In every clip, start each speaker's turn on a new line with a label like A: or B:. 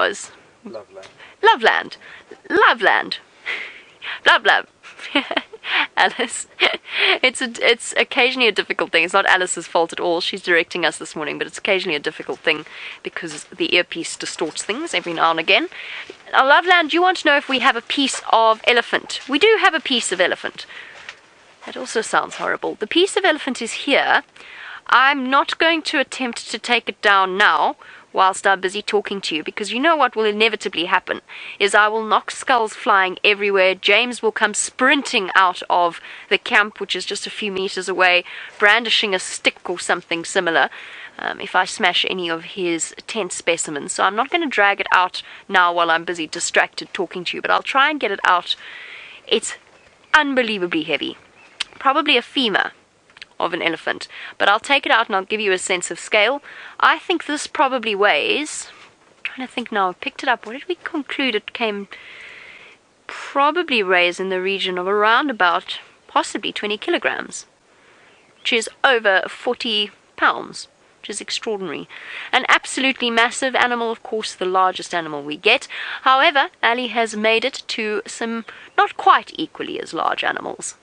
A: was?
B: Loveland.
A: Loveland. Loveland. Love, love. Alice. It's occasionally a difficult thing. It's not Alice's fault at all. She's directing us this morning, but it's occasionally a difficult thing because the earpiece distorts things every now and again. Now, Loveland, do you want to know if we have a piece of elephant? We do have a piece of elephant. That also sounds horrible. The piece of elephant is here. I'm not going to attempt to take it down now whilst I'm busy talking to you, because you know what will inevitably happen is I will knock skulls flying everywhere. James will come sprinting out of the camp, which is just a few meters away, brandishing a stick or something similar, if I smash any of his tent specimens. So I'm not going to drag it out now while I'm busy distracted talking to you, but I'll try and get it out. It's unbelievably heavy. Probably a femur of an elephant, but I'll take it out and I'll give you a sense of scale. I think this probably weighs, I'm trying to think now, I picked it up, what did we conclude it came, probably weighs in the region of around about possibly 20 kilograms, which is over 40 pounds, which is extraordinary. An absolutely massive animal, of course the largest animal we get. However, Ali has made it to some not quite equally as large animals.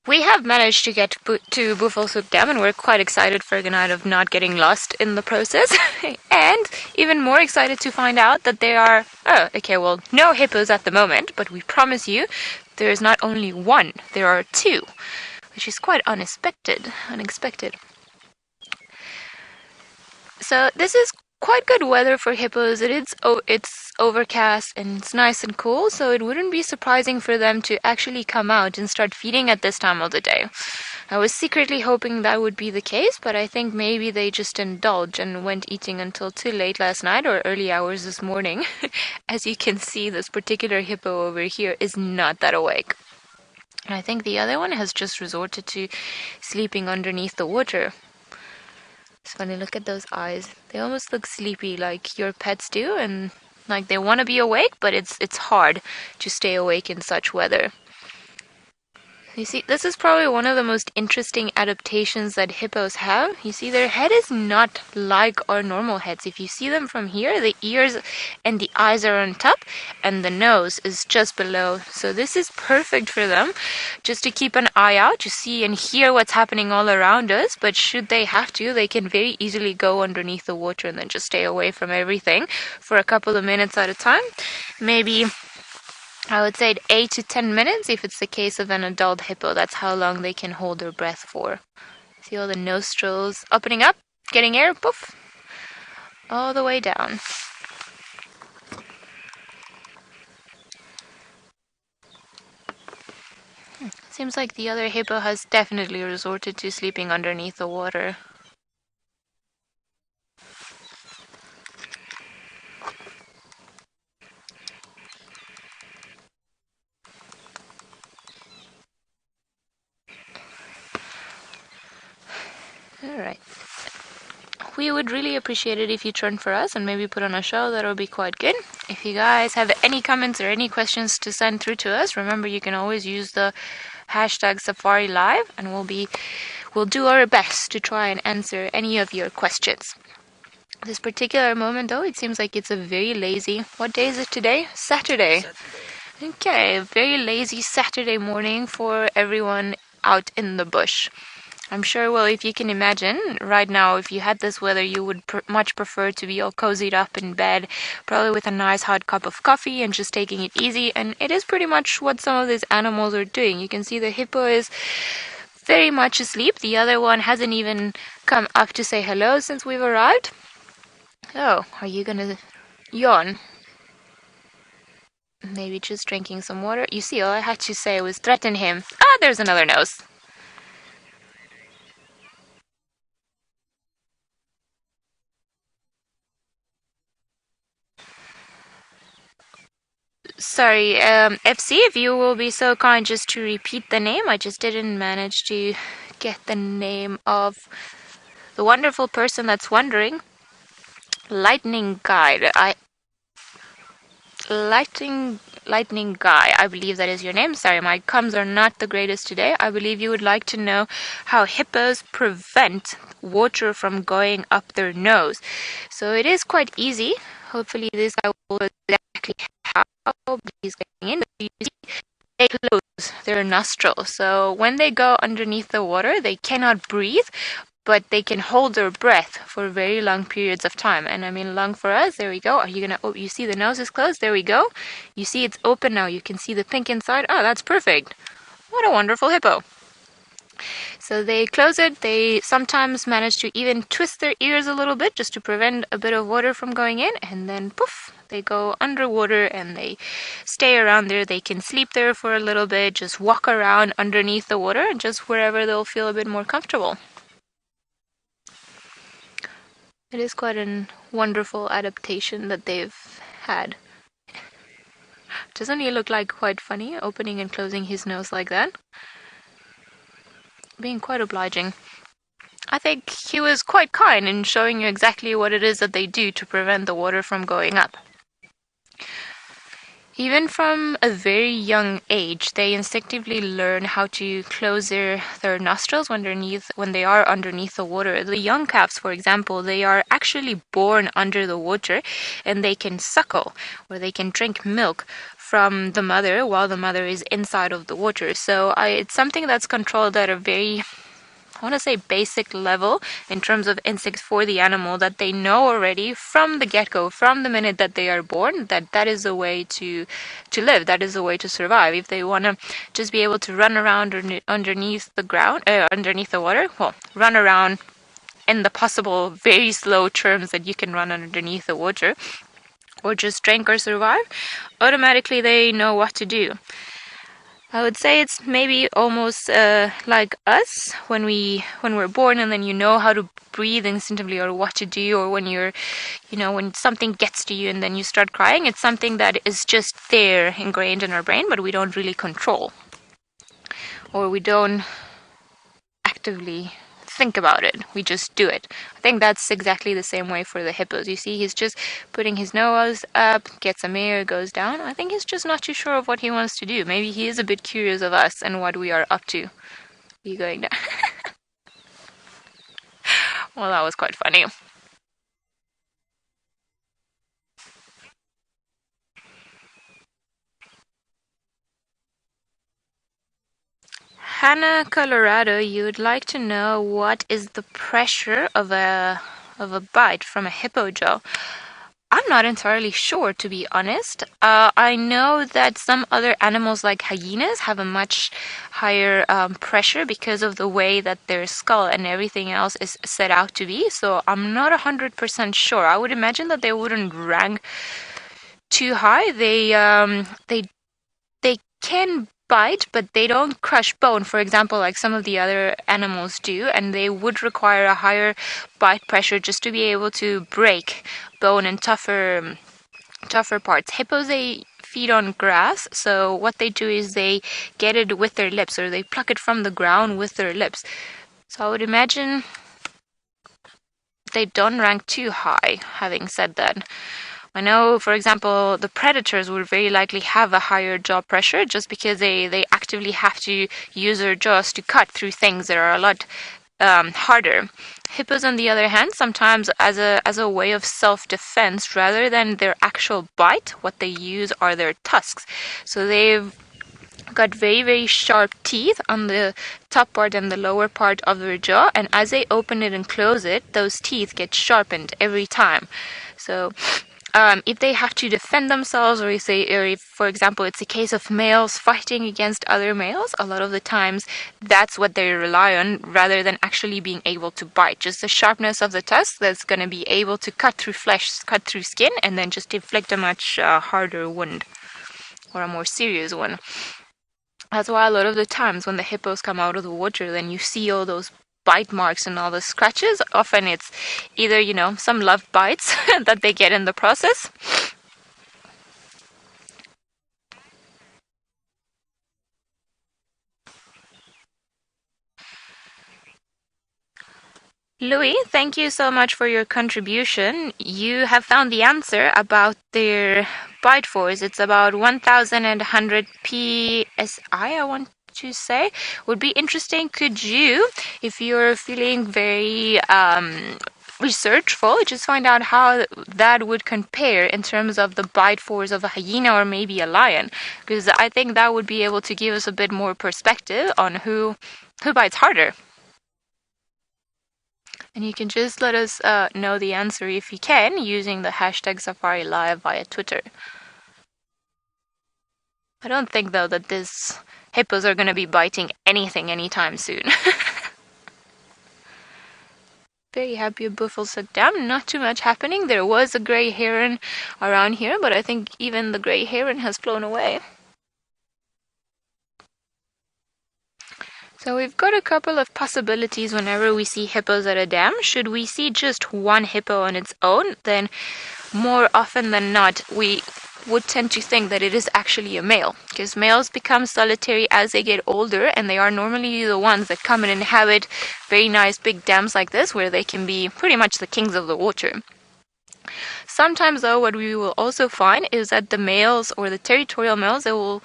C: We have managed to get to Buffelshoek Dam, and we're quite excited for a night of not getting lost in the process. And even more excited to find out that there are, no hippos at the moment, but we promise you there is not only one, there are two, which is quite unexpected. So this is quite good weather for hippos. It's overcast and it's nice and cool, so it wouldn't be surprising for them to actually come out and start feeding at this time of the day. I was secretly hoping that would be the case, but I think maybe they just indulged and went eating until too late last night or early hours this morning. As you can see, this particular hippo over here is not that awake. And I think the other one has just resorted to sleeping underneath the water. It's funny, look at those eyes. They almost look sleepy like your pets do, and like they want to be awake, but it's hard to stay awake in such weather. You see, this is probably one of the most interesting adaptations that hippos have. You see, their head is not like our normal heads. If you see them from here, the ears and the eyes are on top, and the nose is just below. So this is perfect for them, just to keep an eye out, to see and hear what's happening all around us. But should they have to, they can very easily go underneath the water and then just stay away from everything for a couple of minutes at a time. Maybe I would say 8 to 10 minutes if it's the case of an adult hippo. That's how long they can hold their breath for. See all the nostrils opening up, getting air, poof, all the way down. Seems like the other hippo has definitely resorted to sleeping underneath the water. Alright. We would really appreciate it if you turned for us and maybe put on a show. That would be quite good. If you guys have any comments or any questions to send through to us, remember you can always use the hashtag Safari Live, and we'll do our best to try and answer any of your questions. This particular moment though, it seems like it's a very lazy, what day is it today? Saturday. Okay, a very lazy Saturday morning for everyone out in the bush. I'm sure, well, if you can imagine, right now, if you had this weather, you would much prefer to be all cozied up in bed, probably with a nice hot cup of coffee and just taking it easy. And it is pretty much what some of these animals are doing. You can see the hippo is very much asleep. The other one hasn't even come up to say hello since we've arrived. Oh, are you gonna yawn? Maybe just drinking some water. You see, all I had to say was threaten him. Ah, there's another nose. Sorry, FC, if you will be so kind just to repeat the name. I just didn't manage to get the name of the wonderful person that's wondering. Lightning Guide. Lightning Guy, I believe that is your name. Sorry, my comms are not the greatest today. I believe you would like to know how hippos prevent water from going up their nose. So it is quite easy. Hopefully this guy will know exactly how he's getting in. You see, they close their nostrils. So when they go underneath the water, they cannot breathe, but they can hold their breath for very long periods of time. And I mean long for us. There we go. Are you gonna? Oh, you see the nose is closed. There we go. You see it's open now. You can see the pink inside. Oh, that's perfect. What a wonderful hippo. So they close it. They sometimes manage to even twist their ears a little bit just to prevent a bit of water from going in, and then poof, they go underwater and they stay around there. They can sleep there for a little bit, just walk around underneath the water, just wherever they'll feel a bit more comfortable. It is quite a wonderful adaptation that they've had. Doesn't he look like quite funny, opening and closing his nose like that? Being quite obliging. I think he was quite kind in showing you exactly what it is that they do to prevent the water from going up. Even from a very young age, they instinctively learn how to close their nostrils when they are underneath the water. The young calves, for example, they are actually born under the water, and they can suckle, or they can drink milk from the mother while the mother is inside of the water. So it's something that's controlled at a very, I want to say, basic level in terms of instincts for the animal, that they know already from the get-go, from the minute that they are born, that that is the way to live, that is the way to survive. If they want to just be able to run around underneath the ground, underneath the water, well, run around in the possible very slow terms that you can run underneath the water, or just drink or survive, automatically they know what to do. I would say it's maybe almost like us when we're born, and then you know how to breathe instinctively or what to do, or when when something gets to you and then you start crying. It's something that is just there ingrained in our brain, but we don't really control, or we don't actively think about it. We just do it. I think that's exactly the same way for the hippos. You see, he's just putting his nose up, gets some air, goes down. I think he's just not too sure of what he wants to do. Maybe he is a bit curious of us and what we are up to. Are you going down? Well, that was quite funny. Hannah, Colorado, you would like to know what is the pressure of a bite from a hippo jaw. I'm not entirely sure, to be honest. I know that some other animals like hyenas have a much higher pressure because of the way that their skull and everything else is set out to be. So I'm not 100% sure. I would imagine that they wouldn't rank too high. They can bite, but they don't crush bone, for example, like some of the other animals do, and they would require a higher bite pressure just to be able to break bone and tougher parts. Hippos, they feed on grass, so what they do is they get it with their lips, or they pluck it from the ground with their lips. So I would imagine they don't rank too high. Having said that, I know, for example, the predators would very likely have a higher jaw pressure just because they actively have to use their jaws to cut through things that are a lot harder. Hippos, on the other hand, sometimes as a way of self-defense, rather than their actual bite, what they use are their tusks. So they've got very, very sharp teeth on the top part and the lower part of their jaw, and as they open it and close it, those teeth get sharpened every time. So if they have to defend themselves, or if, for example, it's a case of males fighting against other males, a lot of the times that's what they rely on rather than actually being able to bite. Just the sharpness of the tusk that's going to be able to cut through flesh, cut through skin, and then just inflict a much harder wound, or a more serious one. That's why a lot of the times when the hippos come out of the water, then you see all those bite marks and all the scratches. Often it's either, some love bites that they get in the process. Louis, thank you so much for your contribution. You have found the answer about their bite force. It's about 1,100 psi, I want to say. Would be interesting. Could you, if you're feeling very researchful, just find out how that would compare in terms of the bite force of a hyena or maybe a lion? Because I think that would be able to give us a bit more perspective on who bites harder. And you can just let us know the answer if you can using the hashtag Safari Live via Twitter. I don't think though that these hippos are going to be biting anything anytime soon. Very happy a buffalo took down. Not too much happening. There was a grey heron around here, but I think even the grey heron has flown away. So we've got a couple of possibilities whenever we see hippos at a dam. Should we see just one hippo on its own, then more often than not, we would tend to think that it is actually a male, because males become solitary as they get older, and they are normally the ones that come and inhabit very nice big dams like this, where they can be pretty much the kings of the water. Sometimes, though, what we will also find is that the males, or the territorial males, they will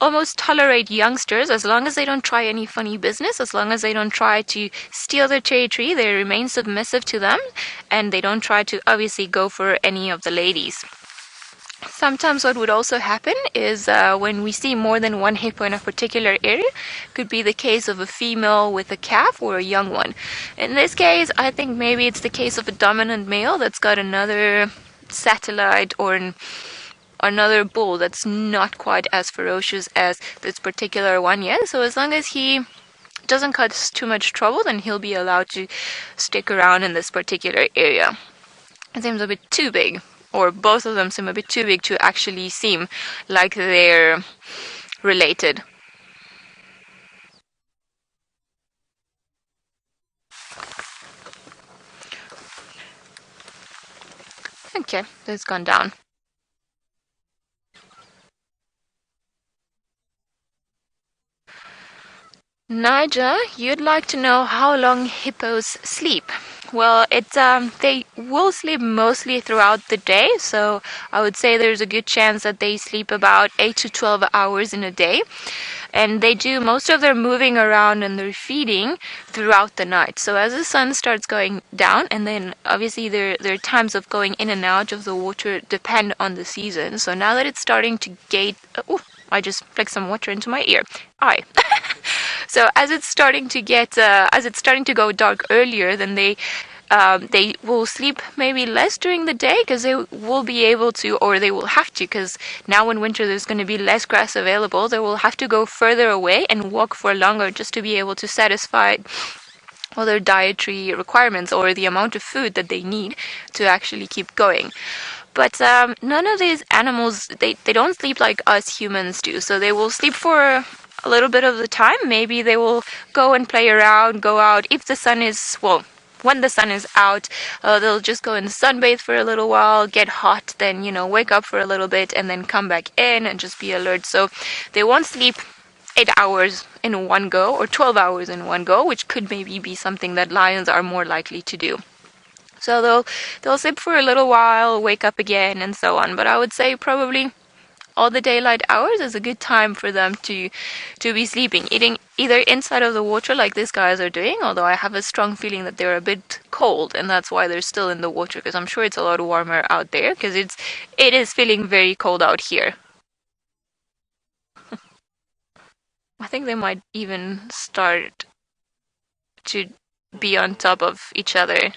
C: almost tolerate youngsters as long as they don't try any funny business, as long as they don't try to steal their territory, they remain submissive to them, and they don't try to obviously go for any of the ladies. Sometimes what would also happen is when we see more than one hippo in a particular area, could be the case of a female with a calf or a young one. In this case, I think maybe it's the case of a dominant male that's got another satellite or another bull that's not quite as ferocious as this particular one yet. So as long as he doesn't cause too much trouble, then he'll be allowed to stick around in this particular area. It seems a bit too big, or both of them seem a bit too big to actually seem like they're related. Okay, that's gone down. Niger, you'd like to know how long hippos sleep. Well, they will sleep mostly throughout the day, so I would say there's a good chance that they sleep about 8 to 12 hours in a day. And they do most of their moving around and their feeding throughout the night. So as the sun starts going down, and then obviously their times of going in and out of the water depend on the season. So now that it's starting to I just flicked some water into my ear. So as it's starting to go dark earlier, then they will sleep maybe less during the day, because they will be able to, or they will have to, because now in winter there's going to be less grass available. They will have to go further away and walk for longer just to be able to satisfy all their dietary requirements or the amount of food that they need to actually keep going. But none of these animals, they don't sleep like us humans do. So they will sleep for a little bit of the time. Maybe they will go and play around, go out. If the sun is, when the sun is out, they'll just go and sunbathe for a little while, get hot, then, wake up for a little bit and then come back in and just be alert. So they won't sleep 8 hours in one go or 12 hours in one go, which could maybe be something that lions are more likely to do. So they'll sleep for a little while, wake up again, and so on. But I would say probably all the daylight hours is a good time for them to be sleeping, eating either inside of the water like these guys are doing, although I have a strong feeling that they're a bit cold, and that's why they're still in the water, because I'm sure it's a lot warmer out there, because it is feeling very cold out here. I think they might even start to be on top of each other.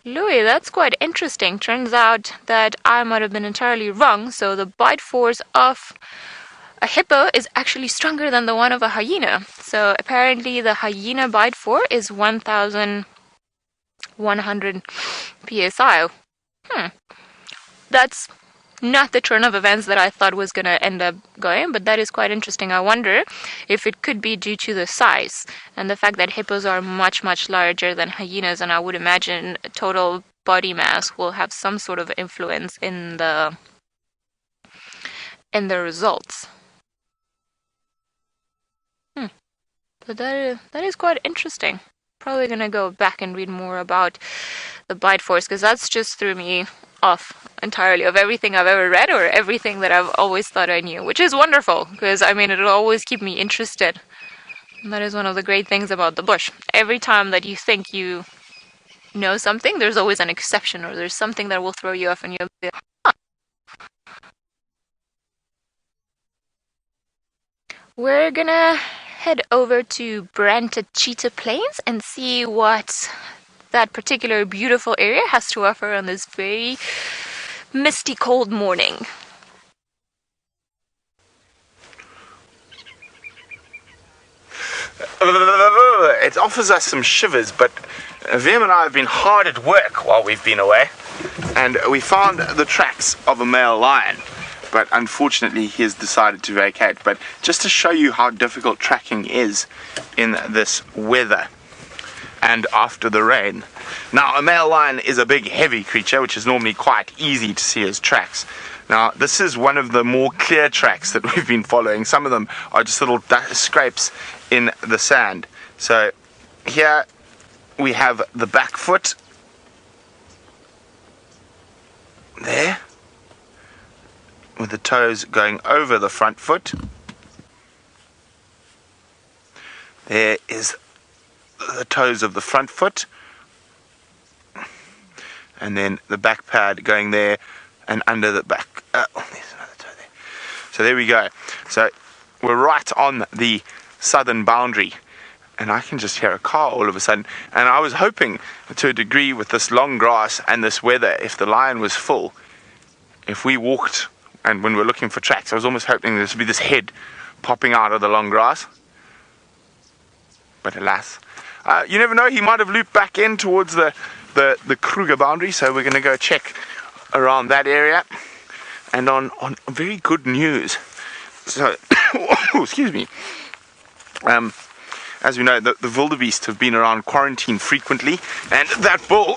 C: Louis, that's quite interesting. Turns out that I might have been entirely wrong. So the bite force of a hippo is actually stronger than the one of a hyena. So apparently the hyena bite force is 1,100 psi. That's not the turn of events that I thought was going to end up going, but that is quite interesting. I wonder if it could be due to the size and the fact that hippos are much, much larger than hyenas, and I would imagine total body mass will have some sort of influence in the results. But that is quite interesting. Probably gonna go back and read more about the bite force, because that's just threw me off entirely of everything I've ever read or everything that I've always thought I knew, which is wonderful, because I mean it'll always keep me interested. And that is one of the great things about the bush. Every time that you think you know something, there's always an exception, or there's something that will throw you off, and you'll be like, huh. We're gonna head over to Branta Cheetah Plains and see what that particular beautiful area has to offer on this very misty, cold morning.
B: It offers us some shivers, but Vim and I have been hard at work while we've been away, and we found the tracks of a male lion, but unfortunately he has decided to vacate. But just to show you how difficult tracking is in this weather and after the rain. Now, a male lion is a big heavy creature which is normally quite easy to see his tracks. Now, this is one of the more clear tracks that we've been following. Some of them are just little scrapes in the sand. So here we have the back foot there, with the toes going over the front foot. There is the toes of the front foot, and then the back pad going there and under the back. Oh, there's another toe there. So there we go. So we're right on the southern boundary, and I can just hear a car all of a sudden. And I was hoping to a degree with this long grass and this weather, if the lion was full, if we walked and when we're looking for tracks, I was almost hoping there would be this head popping out of the long grass. But alas, you never know, he might have looped back in towards the Kruger boundary, so we're going to go check around that area. And on very good news, so, excuse me, as we know, the Wildebeest have been around quarantine frequently, and that bull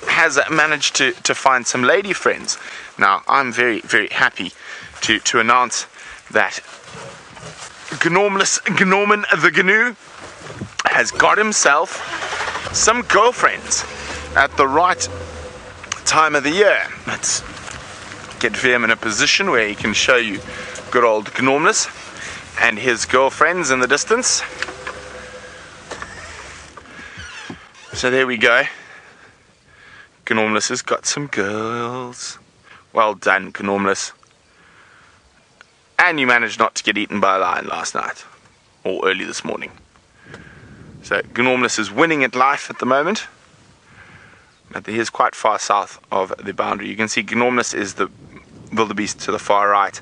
B: has managed to find some lady friends. Now, I'm very, very happy to announce that Gnorman the Gnu has got himself some girlfriends at the right time of the year. Let's get VM in a position where he can show you good old Gnormus and his girlfriends in the distance. So there we go. Gnormus has got some girls. Well done, Gnormus. And you managed not to get eaten by a lion last night, or early this morning. So Gnormus is winning at life at the moment, but he is quite far south of the boundary. You can see Gnormus is the wildebeest to the far right,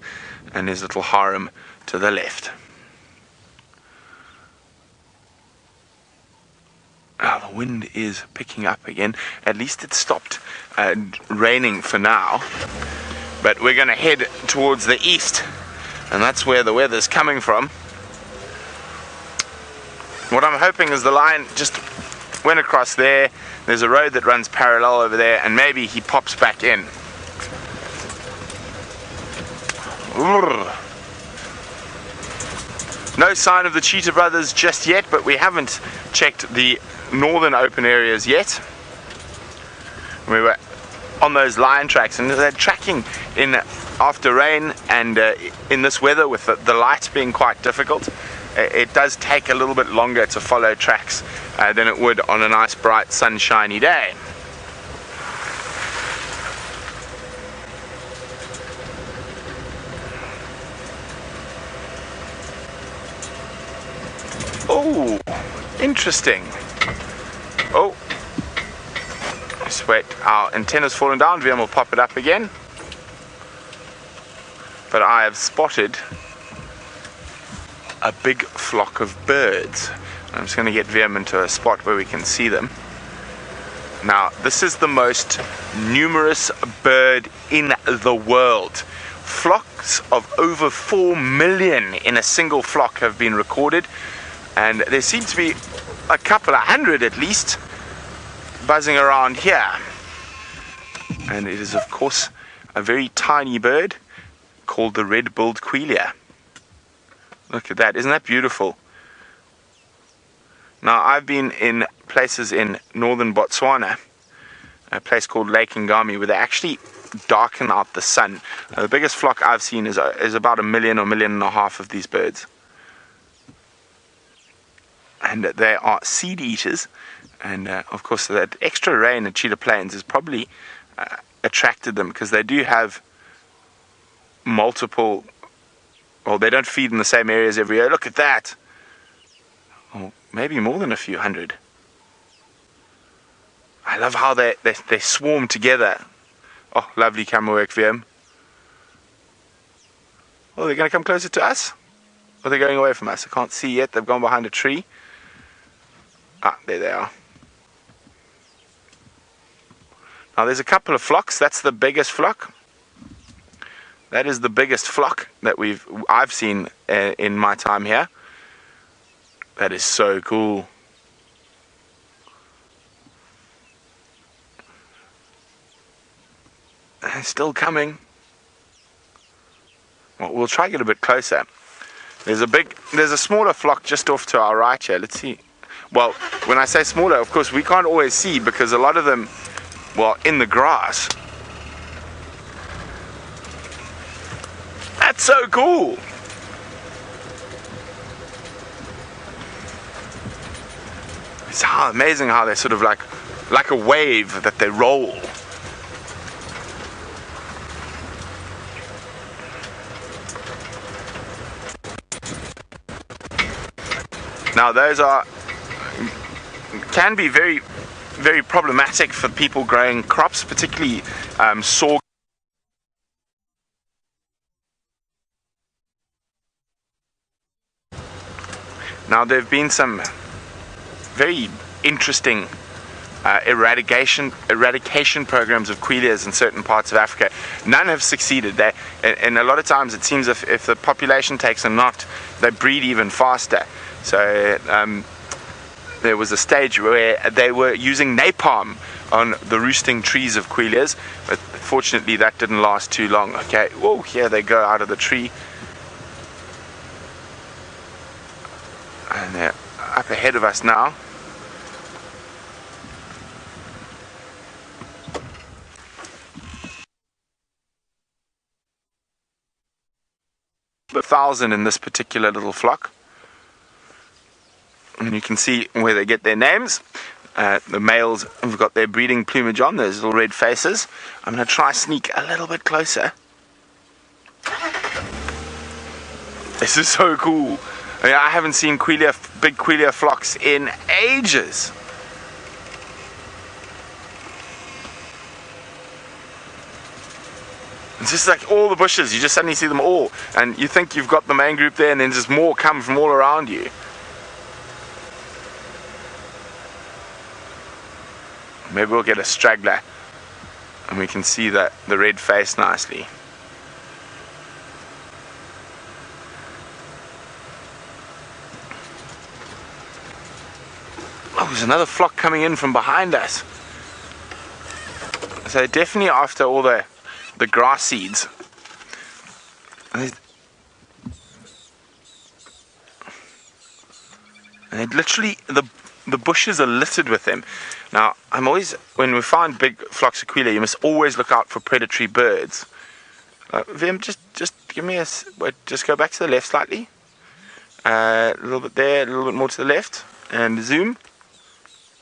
B: and his little harem to the left. Oh, the wind is picking up again. At least it stopped raining for now. But we're going to head towards the east, and that's where the weather's coming from. What I'm hoping is the lion just went across there. There's a road that runs parallel over there, and maybe he pops back in. No sign of the Cheetah brothers just yet, but we haven't checked the northern open areas yet. We were on those lion tracks, and they're tracking in after rain and in this weather with the light being quite difficult. It does take a little bit longer to follow tracks than it would on a nice bright sunshiny day. Oh, interesting. Oh, just wait, our antenna's fallen down. VM will pop it up again. But I have spotted a big flock of birds. I'm just going to get VM into a spot where we can see them. Now, this is the most numerous bird in the world. Flocks of over 4 million in a single flock have been recorded, and there seem to be a couple of hundred at least buzzing around here. And it is, of course, a very tiny bird called the red-billed Quelea. Look at that, isn't that beautiful? Now, I've been in places in northern Botswana, a place called Lake Ngami, where they actually darken out the sun. The biggest flock I've seen is about 1 million or 1.5 million of these birds. And they are seed eaters. And of course, that extra rain at Cheetah Plains has probably attracted them, because they do have multiple, well, they don't feed in the same areas every year. Look at that. Or maybe more than a few hundred. I love how they swarm together. Oh, lovely camera work, VM. Oh, they're going to come closer to us? Or they're going away from us? I can't see yet. They've gone behind a tree. Ah, there they are. Now, there's a couple of flocks. That's the biggest flock. That is the biggest flock that I've seen in my time here. That is so cool. They're still coming. Well, we'll try to get a bit closer. There's a smaller flock just off to our right here. Let's see. Well, when I say smaller, of course, we can't always see, because a lot of them, well, in the grass. That's so cool. It's amazing how they're sort of like a wave that they roll. Now, those can be very, very problematic for people growing crops, particularly sorghum. Now, there have been some very interesting eradication programs of Queleas in certain parts of Africa. None have succeeded. And a lot of times it seems if the population takes a knot, they breed even faster. So there was a stage where they were using napalm on the roosting trees of Queleas, but fortunately that didn't last too long. Okay, oh, here they go out of the tree. And they're up ahead of us now. About 1,000 in this particular little flock. And you can see where they get their names. The males have got their breeding plumage on, those little red faces. I'm going to try sneak a little bit closer. This is so cool. I mean, I haven't seen big Quelea flocks in ages. It's just like all the bushes, you just suddenly see them all. And you think you've got the main group there, and then just more come from all around you. Maybe we'll get a straggler and we can see the red face nicely. Oh, there's another flock coming in from behind us. So definitely after all the grass seeds. And literally the bushes are littered with them. Now, when we find big flocks of Quelea, you must always look out for predatory birds. Vim, just give me just go back to the left slightly. A little bit there, a little bit more to the left. And zoom.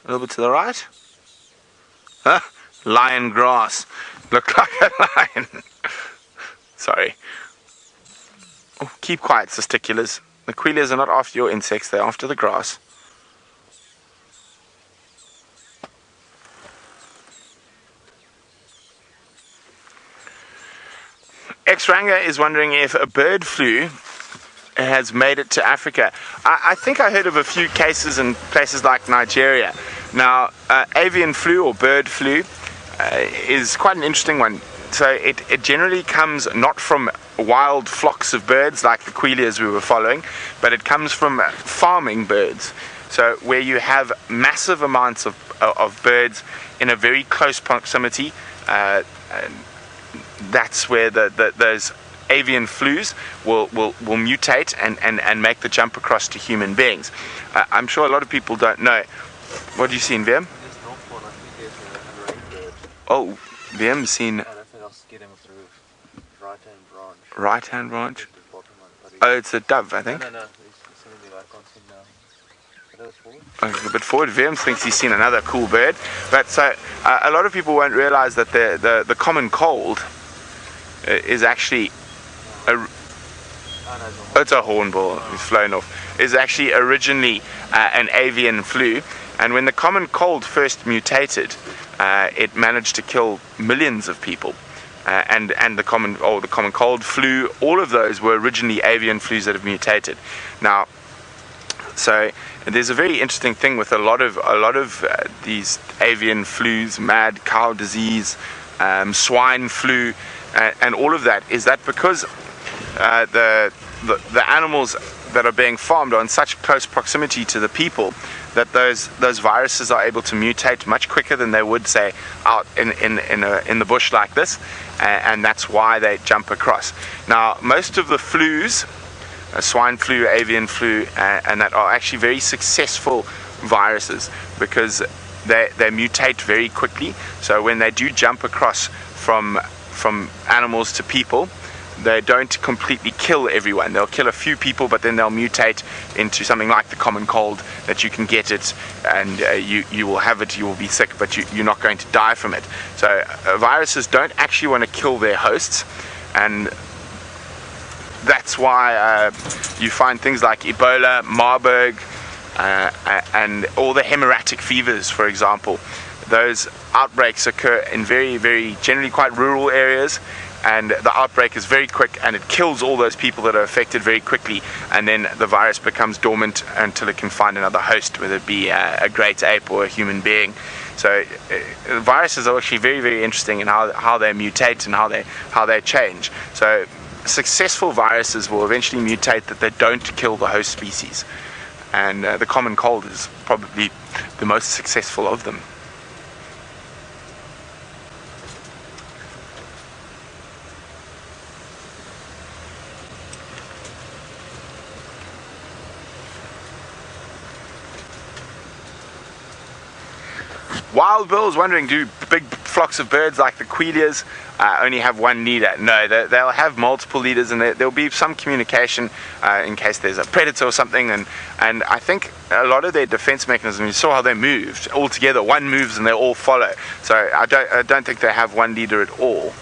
B: A little bit to the right. Lion grass. Look like a lion. Sorry. Oh, keep quiet, testiculars. The Queleas are not after your insects, they're after the grass. X-Ranger is wondering if a bird flu has made it to Africa. I think I heard of a few cases in places like Nigeria. Now, avian flu or bird flu is quite an interesting one. So it generally comes not from wild flocks of birds like the Queleas we were following, but it comes from farming birds. So where you have massive amounts of birds in a very close proximity, that's where those avian flus will mutate and make the jump across to human beings. I'm sure a lot of people don't know. What do you see in Wiem? Oh, Viem's seen...
D: I don't think I'll get him through right-hand branch.
B: Right-hand branch? Oh, it's a dove, I think.
D: No, he's sending me like on now. That was forward.
B: A bit forward. Viam thinks he's seen another cool bird. But so, a lot of people won't realize that the common cold is actually... It's a hornbill. He's flown off. Is actually originally an avian flu. And when the common cold first mutated, it managed to kill millions of people. And the common cold, flu, all of those were originally avian flus that have mutated. Now, so there's a very interesting thing with a lot of these avian flus, mad cow disease, swine flu, and all of that is that because the animals that are being farmed are in such close proximity to the people, that those viruses are able to mutate much quicker than they would, say, out in the bush like this, and that's why they jump across. Now, most of the flus, swine flu, avian flu, and that are actually very successful viruses because they mutate very quickly. So when they do jump across from animals to people, they don't completely kill everyone. They'll kill a few people, but then they'll mutate into something like the common cold, that you can get it and you will have it, you will be sick, but you're not going to die from it. So viruses don't actually want to kill their hosts, and that's why you find things like Ebola, Marburg, and all the hemorrhagic fevers, for example. Those outbreaks occur in very, very generally quite rural areas, and the outbreak is very quick and it kills all those people that are affected very quickly, and then the virus becomes dormant until it can find another host, whether it be a great ape or a human being. So viruses are actually very, very interesting in how they mutate and how they change. So successful viruses will eventually mutate that they don't kill the host species, and the common cold is probably the most successful of them. Wild bills wondering, do big flocks of birds like the Queleas only have one leader? No, they'll have multiple leaders, and there'll be some communication in case there's a predator or something. And I think a lot of their defense mechanism, you saw how they moved all together. One moves and they all follow. So I don't think they have one leader at all.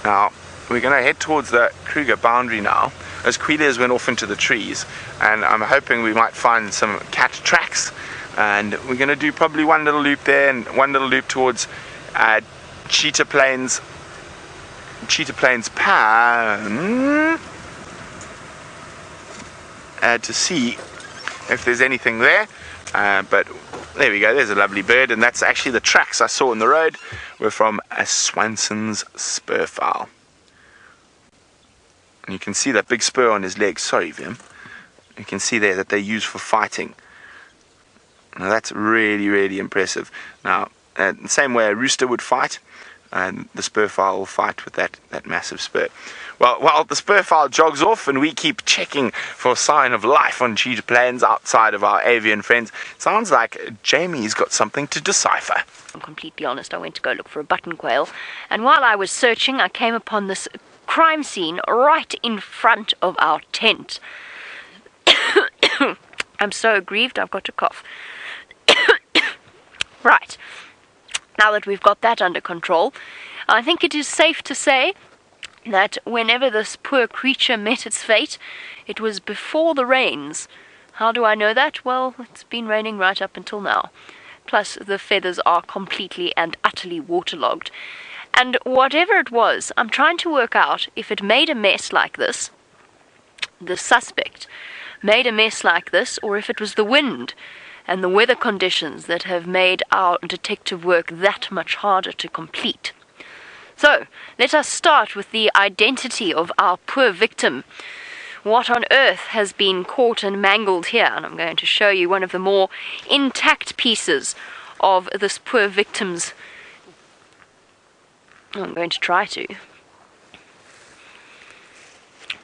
B: Now we're going to head towards the Kruger boundary now, as Queleas went off into the trees, and I'm hoping we might find some cat tracks. And we're going to do probably one little loop there and one little loop towards Cheetah Plains Pan to see if there's anything there. But there we go, there's a lovely bird, and that's actually the tracks I saw on the road were from a Swainson's spur fowl. And you can see that big spur on his leg. Sorry, Vim. You can see there that they use for fighting. Now that's really, really impressive. Now, the same way a rooster would fight, and the spur fowl will fight with that massive spur. Well, while the spur fowl jogs off and we keep checking for a sign of life on Cheetah Plains outside of our avian friends, sounds like Jamie's got something to decipher.
A: I'm completely honest, I went to go look for a button quail, and while I was searching, I came upon this crime scene right in front of our tent. I'm so aggrieved, I've got to cough. Right, now that we've got that under control, I think it is safe to say that whenever this poor creature met its fate, it was before the rains. How do I know that? Well, it's been raining right up until now. Plus, the feathers are completely and utterly waterlogged. And whatever it was, I'm trying to work out if it made a mess like this, the suspect made a mess like this, or if it was the wind and the weather conditions that have made our detective work that much harder to complete. So, let us start with the identity of our poor victim. What on earth has been caught and mangled here? And I'm going to show you one of the more intact pieces of this poor victim's... I'm going to try to.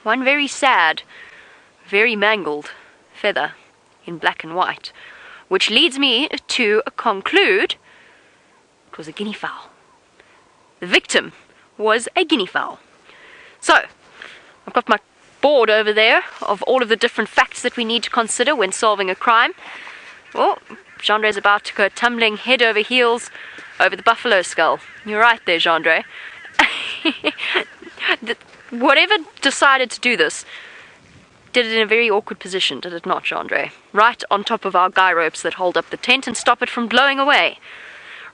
A: one very sad, very mangled feather in black and white, which leads me to conclude it was a guinea fowl. The victim was a guinea fowl. So, I've got my board over there of all of the different facts that we need to consider when solving a crime. Oh, Gendre's about to go tumbling head over heels over the buffalo skull. You're right there, Gendre. Whatever decided to do this did it in a very awkward position, did it not, Gendre? Right on top of our guy ropes that hold up the tent and stop it from blowing away.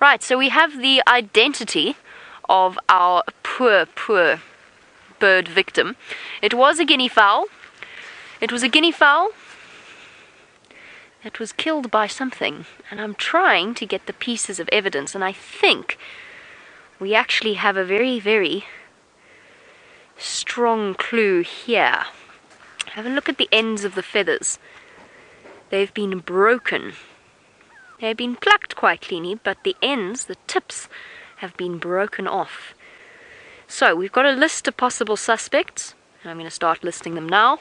A: Right, so we have the identity of our poor bird victim. It was a guinea fowl. It was a guinea fowl that was killed by something. And I'm trying to get the pieces of evidence, and I think we actually have a very, very strong clue here. Have a look at the ends of the feathers. They've been broken. They've been plucked quite cleanly, but the ends, the tips, have been broken off. So we've got a list of possible suspects, and I'm going to start listing them now.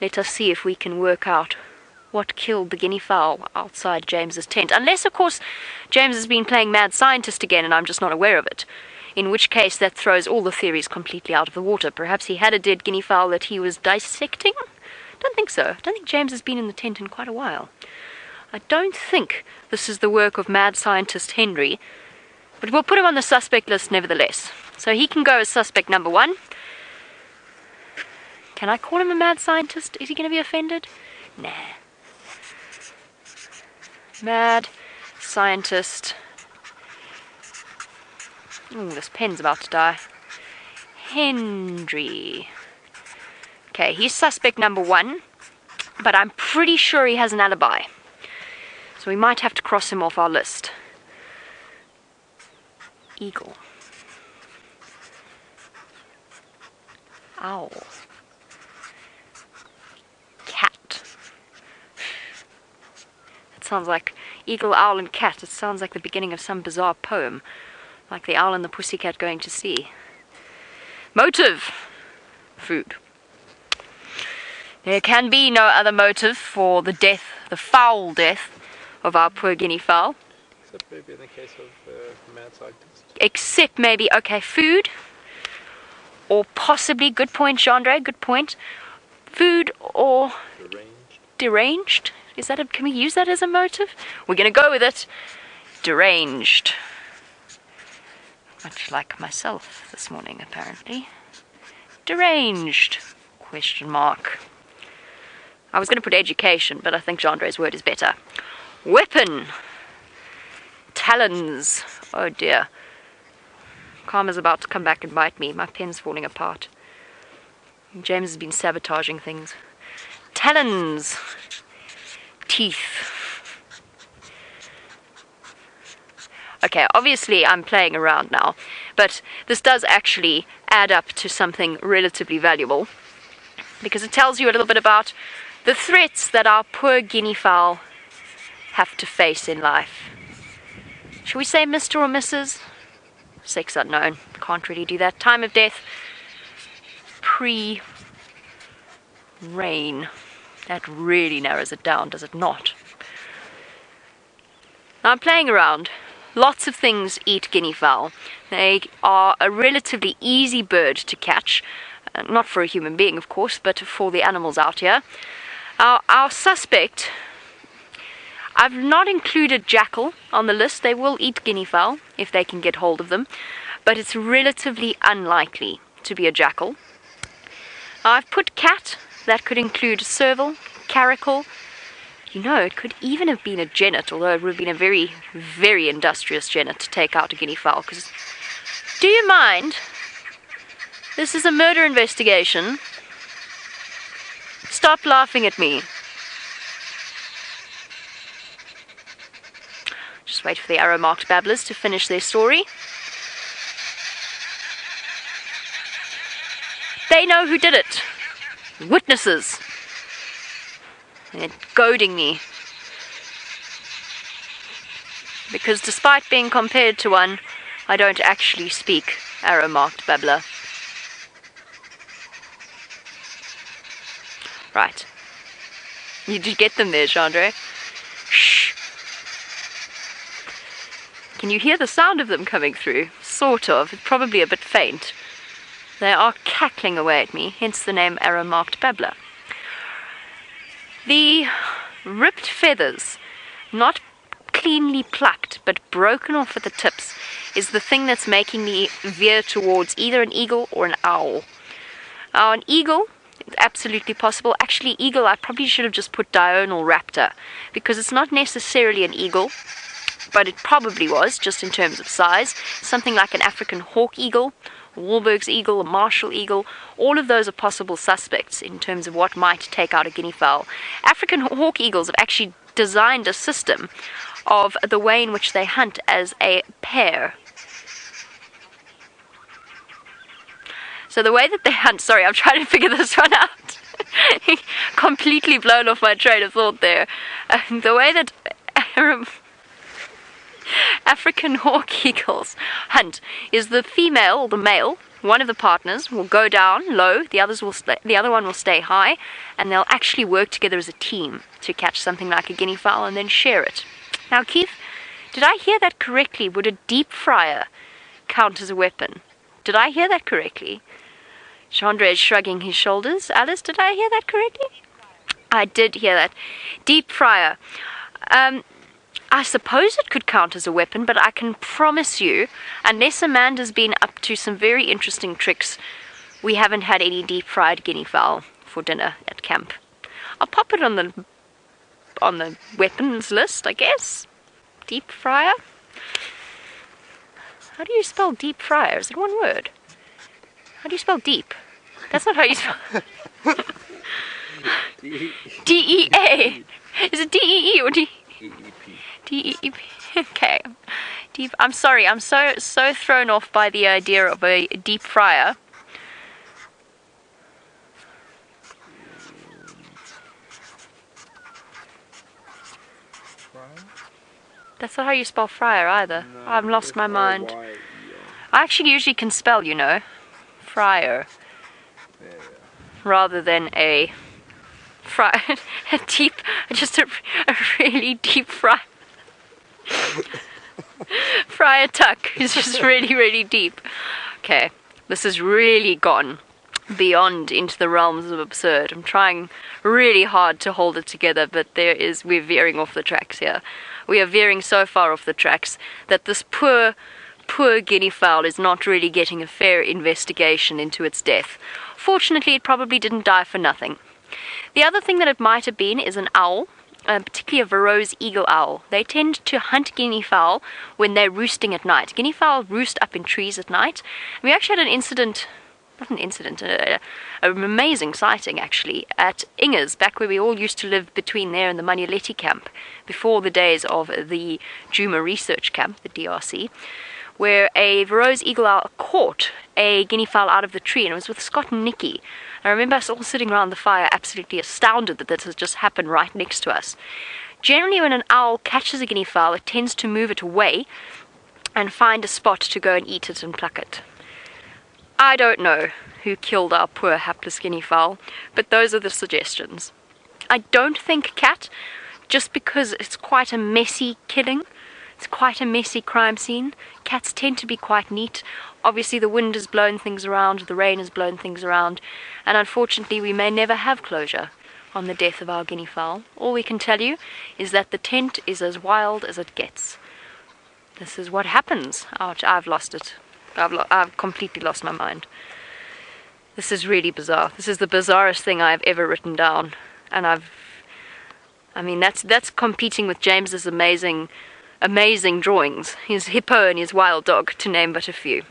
A: Let us see if we can work out what killed the guinea fowl outside James's tent. Unless, of course, James has been playing mad scientist again and I'm just not aware of it. In which case that throws all the theories completely out of the water. Perhaps he had a dead guinea fowl that he was dissecting? Don't think so. I don't think James has been in the tent in quite a while. I don't think this is the work of mad scientist Henry, but we'll put him on the suspect list nevertheless. So he can go as suspect number 1. Can I call him a mad scientist? Is he going to be offended? Nah. Mad scientist. Ooh, this pen's about to die. Henry. Okay, he's suspect number 1, but I'm pretty sure he has an alibi. So we might have to cross him off our list. Eagle. Owl. Cat. It sounds like eagle, owl, and cat. It sounds like the beginning of some bizarre poem. Like the owl and the pussycat going to sea. Motive. Food. There can be no other motive for the death, the foul death, of our poor guinea fowl.
D: Except maybe in the case of mad scientist.
A: Except maybe, okay, food. Or possibly, good point, Gendre, good point. Food or deranged. Is that can we use that as a motive? We're going to go with it. Deranged. Much like myself this morning, apparently. Deranged. Question mark. I was going to put education, but I think Gendre's word is better. Weapon. Talons. Oh dear. Karma's about to come back and bite me. My pen's falling apart. James has been sabotaging things. Talons. Teeth. Okay, obviously I'm playing around now, but this does actually add up to something relatively valuable, because it tells you a little bit about the threats that our poor guinea fowl have to face in life. Shall we say Mr. or Mrs.? Sex unknown. Can't really do that. Time of death. Pre-rain. That really narrows it down, does it not? Now I'm playing around. Lots of things eat guinea fowl. They are a relatively easy bird to catch. Not for a human being, of course, but for the animals out here. Our suspect, I've not included jackal on the list. They will eat guinea fowl if they can get hold of them, but it's relatively unlikely to be a jackal. I've put cat. That could include serval, caracal. You know, it could even have been a genet, although it would have been a very, very industrious genet to take out a guinea fowl. Because, do you mind? This is a murder investigation. Stop laughing at me. Just wait for the arrow-marked babblers to finish their story. They know who did it. Witnesses. They're goading me. Because despite being compared to one, I don't actually speak arrow-marked babbler. Right. You did get them there, Chandra. Shh. Can you hear the sound of them coming through? Sort of. It's probably a bit faint. They are cackling away at me, hence the name arrow-marked babbler. The ripped feathers, not cleanly plucked but broken off at the tips, is the thing that's making me veer towards either an eagle or an owl. Now, an eagle, it's absolutely possible. Actually, eagle, I probably should have just put diurnal raptor, because it's not necessarily an eagle, but it probably was, just in terms of size. Something like an African hawk eagle, a Wahlberg's eagle, a Marshall eagle. All of those are possible suspects in terms of what might take out a guinea fowl. African hawk eagles have actually designed a system of the way in which they hunt as a pair. So the way that they hunt, sorry, I'm trying to figure this one out. Completely blown off my train of thought there. The way that African hawk eagles hunt is the female or the male, one of the partners will go down low, the other one will stay high, and they'll actually work together as a team to catch something like a guinea fowl and then share it. Now, Keith, did I hear that correctly? Would a deep fryer count as a weapon? Did I hear that correctly? Chandra is shrugging his shoulders. Alice, did I hear that correctly? I did hear that. Deep fryer. I suppose it could count as a weapon, but I can promise you, unless Amanda's been up to some very interesting tricks, we haven't had any deep-fried guinea fowl for dinner at camp. I'll pop it on the weapons list, I guess. Deep fryer. How do you spell deep fryer? Is it one word? How do you spell deep? That's not how you spell. D-E-A. Is it D-E-E or D? D-E-E-P. Okay. Deep. I'm sorry. I'm so thrown off by the idea of a deep fryer. That's not how you spell fryer either. No, I've lost my mind. I actually usually can spell, you know, fryer, rather than a fry, just a really deep fry. Fryer tuck is just really, really deep. Okay, this has really gone beyond into the realms of absurd. I'm trying really hard to hold it together, but we're veering off the tracks here. We are veering so far off the tracks that this poor guinea fowl is not really getting a fair investigation into its death. Fortunately, it probably didn't die for nothing. The other thing that it might have been is an owl, particularly a Varro's eagle owl. They tend to hunt guinea fowl when they're roosting at night. Guinea fowl roost up in trees at night. We actually had an amazing sighting actually at Inger's, back where we all used to live between there and the Manuletti camp, before the days of the Djuma research camp, the DRC, where a Varro's eagle owl caught a guinea fowl out of the tree, and it was with Scott and Nikki. I remember us all sitting around the fire absolutely astounded that this has just happened right next to us. Generally, when an owl catches a guinea fowl, it tends to move it away and find a spot to go and eat it and pluck it. I don't know who killed our poor hapless guinea fowl, but those are the suggestions. I don't think cat, just because it's quite a messy killing. It's quite a messy crime scene. Cats tend to be quite neat. Obviously the wind has blown things around, the rain has blown things around, and unfortunately we may never have closure on the death of our guinea fowl. All we can tell you is that the tent is as wild as it gets. This is what happens. Ouch, I've lost it. I've completely lost my mind. This is really bizarre. This is the bizarrest thing I've ever written down, and I mean that's competing with James's amazing drawings, his hippo and his wild dog, to name but a few.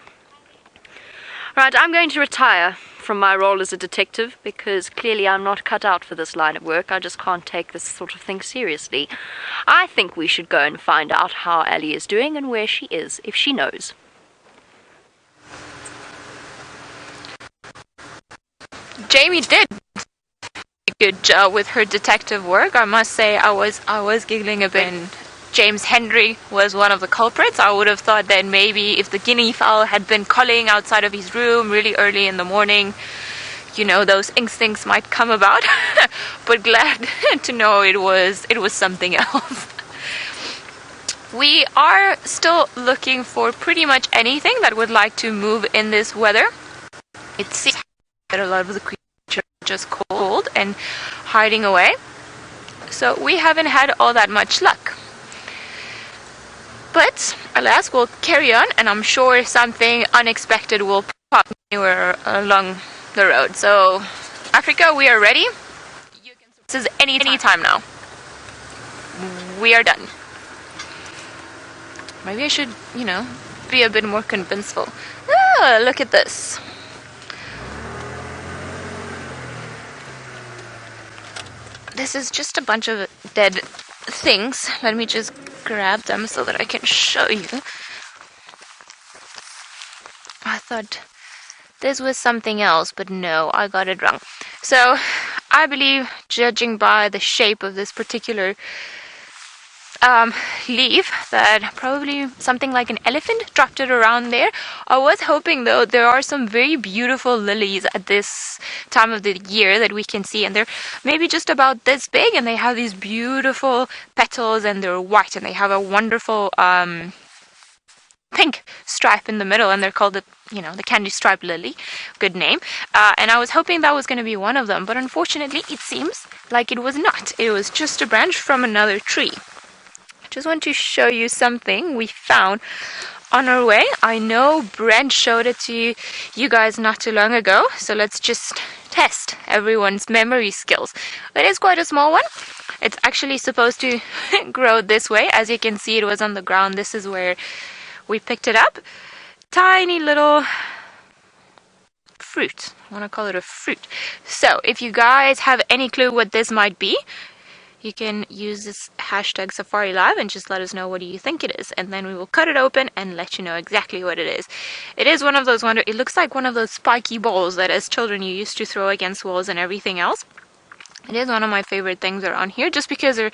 A: Right, I'm going to retire from my role as a detective, because clearly I'm not cut out for this line of work. I just can't take this sort of thing seriously. I think we should go and find out how Ellie is doing and where she is, if she knows.
C: Jamie did a good job with her detective work. I must say, I was giggling a bit. James Henry was one of the culprits. I would have thought that maybe if the guinea fowl had been calling outside of his room really early in the morning, you know, those instincts might come about. But glad to know it was something else. We are still looking for pretty much anything that would like to move in this weather. It seems that a lot of the creatures are just cold and hiding away. So we haven't had all that much luck. But alas, we'll carry on, and I'm sure something unexpected will pop anywhere along the road. So Africa, we are ready. You can this is any time now. We are done. Maybe I should, you know, be a bit more convincing. Ah, look at this. This is just a bunch of dead things. Let me just grab them so that I can show you. I thought this was something else, but no, I got it wrong. So, I believe, judging by the shape of this particular leaf, that probably something like an elephant dropped it around there. I was hoping, though, there are some very beautiful lilies at this time of the year that we can see, and they're maybe just about this big, and they have these beautiful petals, and they're white, and they have a wonderful pink stripe in the middle, and they're called the candy stripe lily. Good name. And I was hoping that was going to be one of them, but unfortunately it seems like it was not. It was just a branch from another tree. I just want to show you something we found on our way. I know Brent showed it to you guys not too long ago, so let's just test everyone's memory skills. It is quite a small one. It's actually supposed to grow this way. As you can see, it was on the ground. This is where we picked it up. Tiny little fruit. I want to call it a fruit. So if you guys have any clue what this might be, you can use this hashtag Safari Live and just let us know what do you think it is, and then we will cut it open and let you know exactly what it is. It is one of those it looks like one of those spiky balls that as children you used to throw against walls and everything else. It is one of my favorite things around here, just because they're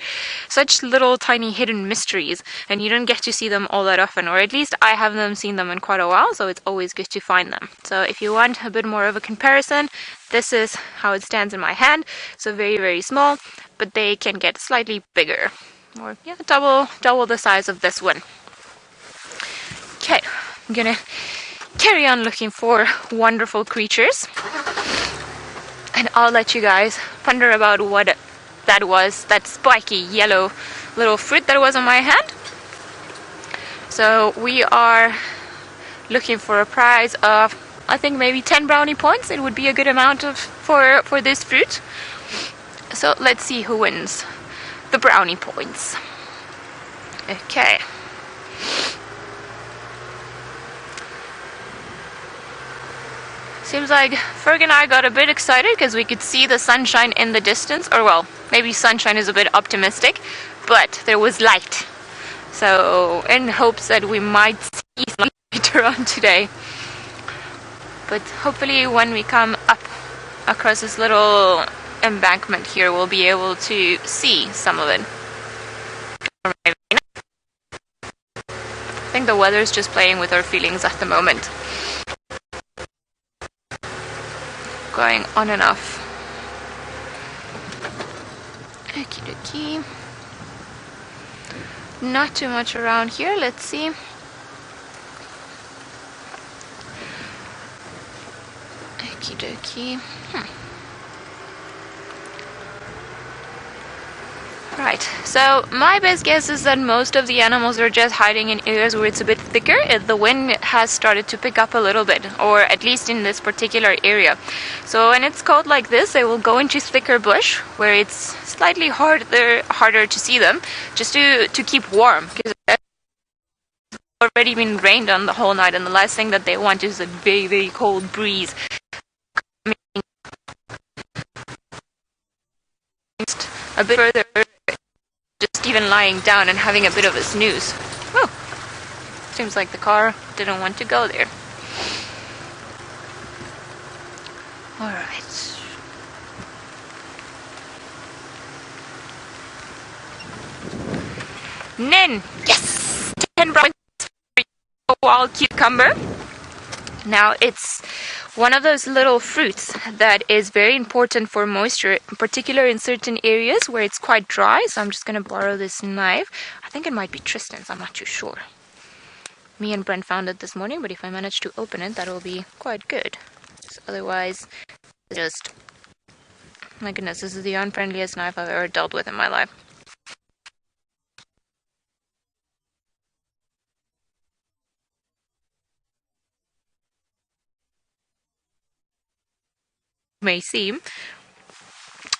C: such little tiny hidden mysteries and you don't get to see them all that often, or at least I haven't seen them in quite a while, so it's always good to find them. So if you want a bit more of a comparison, this is how it stands in my hand. So very, very small, but they can get slightly bigger, or yeah, double the size of this one. Okay, I'm gonna carry on looking for wonderful creatures, and I'll let you guys ponder about what that was, that spiky yellow little fruit that was on my hand. So we are looking for a prize of, I think, maybe 10 brownie points. It would be a good amount for this fruit. So let's see who wins the brownie points. Okay. Seems like Ferg and I got a bit excited because we could see the sunshine in the distance, or well, maybe sunshine is a bit optimistic, but there was light. So in hopes that we might see some later on today. But hopefully when we come up across this little embankment here, we'll be able to see some of it. Or maybe not. I think the weather's just playing with our feelings at the moment. Going on and off. Okie dokie. Not too much around here. Let's see. Okie dokie. Right, so my best guess is that most of the animals are just hiding in areas where it's a bit thicker. The wind has started to pick up a little bit, or at least in this particular area. So when it's cold like this, they will go into thicker bush where it's slightly harder to see them, just to keep warm, because it's already been rained on the whole night, and the last thing that they want is a very, very cold breeze coming a bit further. Just even lying down and having a bit of a snooze. Oh, seems like the car didn't want to go there. Alright. Nen! Yes! 10 points for a wild cucumber. Now it's one of those little fruits that is very important for moisture, in particular in certain areas where it's quite dry. So I'm just going to borrow this knife. I think it might be Tristan's, I'm not too sure. Me and Brent found it this morning, but if I manage to open it, that will be quite good. So otherwise, just... My goodness, this is the unfriendliest knife I've ever dealt with in my life. May seem.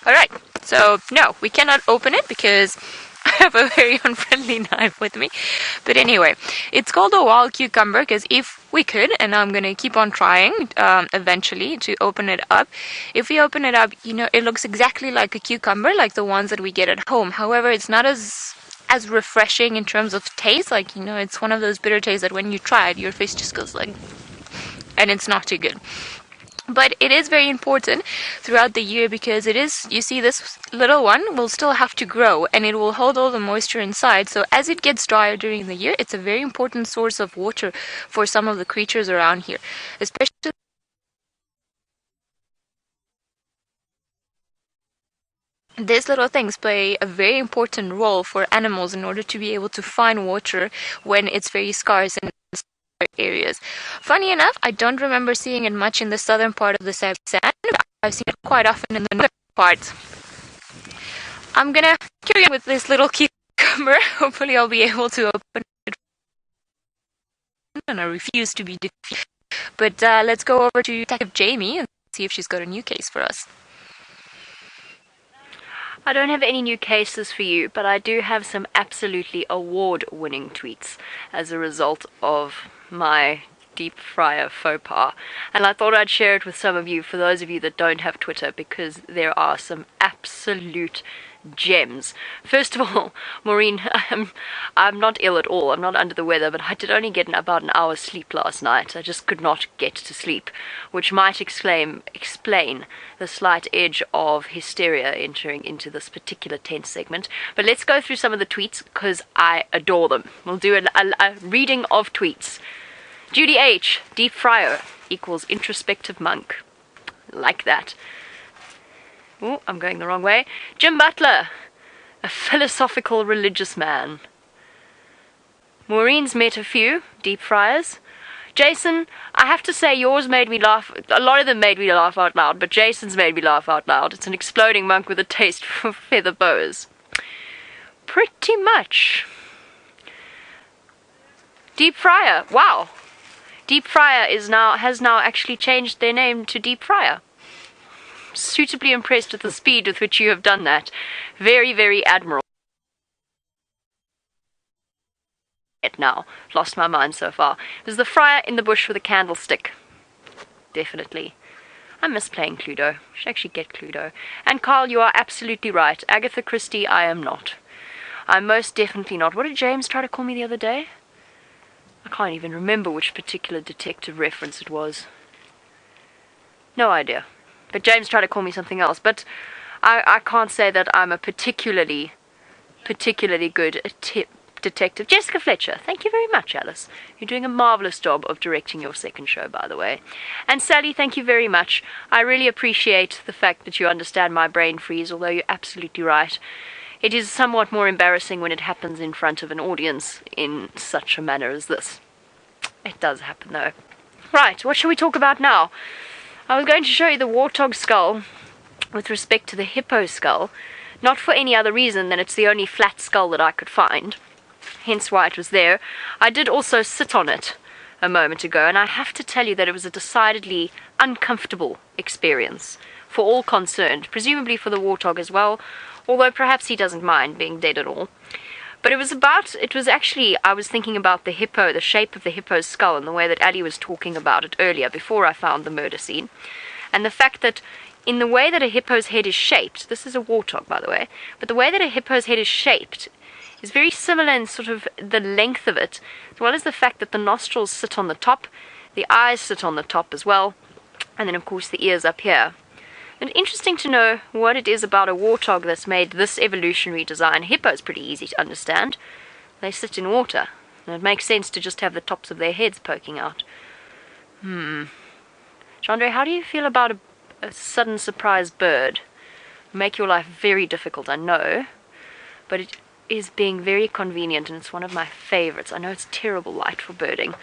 C: Alright, so no, we cannot open it because I have a very unfriendly knife with me. But anyway, it's called a wild cucumber because if we could, and I'm going to keep on trying eventually to open it up. If we open it up, you know, it looks exactly like a cucumber, like the ones that we get at home. However, it's not as refreshing in terms of taste. Like, you know, it's one of those bitter tastes that when you try it, your face just goes like, and it's not too good. But it is very important throughout the year because it is, you see, this little one will still have to grow and it will hold all the moisture inside. So as it gets drier during the year, it's a very important source of water for some of the creatures around here. Especially these little things play a very important role for animals in order to be able to find water when it's very scarce in areas. Funny enough, I don't remember seeing it much in the southern part of the sand, but I've seen it quite often in the northern part. I'm gonna carry on with this little cucumber. Hopefully I'll be able to open it. And I refuse to be defeated. But let's go over to Detective Jamie and see if she's got a new case for us.
A: I don't have any new cases for you, but I do have some absolutely award-winning tweets as a result of my deep fryer faux pas. And I thought I'd share it with some of you, for those of you that don't have Twitter, because there are some absolute gems. First of all, Maureen, I'm not ill at all. I'm not under the weather, but I did only get about an hour's sleep last night. I just could not get to sleep, which might explain the slight edge of hysteria entering into this particular tense segment. But let's go through some of the tweets because I adore them. We'll do a reading of tweets. Judy H. Deep fryer equals introspective monk. Like that. Oh, I'm going the wrong way. Jim Butler, a philosophical religious man. Maureen's met a few deep fryers. Jason, I have to say yours made me laugh. A lot of them made me laugh out loud, but Jason's made me laugh out loud. It's an exploding monk with a taste for feather boas. Pretty much. Deep fryer, wow. Deep fryer has now actually changed their name to Deep Fryer. Suitably impressed with the speed with which you have done that. Very, very admirable. Now, lost my mind so far. There's the fryer in the bush with a candlestick. Definitely. I miss playing Cluedo. Should actually get Cluedo. And Carl, you are absolutely right. Agatha Christie, I am not. I'm most definitely not. What did James try to call me the other day? I can't even remember which particular detective reference it was. No idea. But James tried to call me something else. But I can't say that I'm a particularly good detective. Jessica Fletcher, thank you very much, Alice. You're doing a marvellous job of directing your second show, by the way. And Sally, thank you very much. I really appreciate the fact that you understand my brain freeze, although you're absolutely right. It is somewhat more embarrassing when it happens in front of an audience in such a manner as this. It does happen, though. Right, what shall we talk about now? I was going to show you the warthog skull with respect to the hippo skull, not for any other reason than it's the only flat skull that I could find, hence why it was there. I did also sit on it a moment ago, and I have to tell you that it was a decidedly uncomfortable experience for all concerned, presumably for the warthog as well, although perhaps he doesn't mind being dead at all. But I was thinking about the hippo, the shape of the hippo's skull, and the way that Ali was talking about it earlier, before I found the murder scene. And the fact that in the way that a hippo's head is shaped, this is a warthog, by the way, but the way that a hippo's head is shaped is very similar in sort of the length of it, as well as the fact that the nostrils sit on the top, the eyes sit on the top as well, and then of course the ears up here. And interesting to know what it is about a warthog that's made this evolutionary design. Hippo is pretty easy to understand. They sit in water, and it makes sense to just have the tops of their heads poking out. Chandra, how do you feel about a sudden surprise bird? Make your life very difficult, I know, but it is being very convenient, and it's one of my favorites. I know it's terrible light for birding,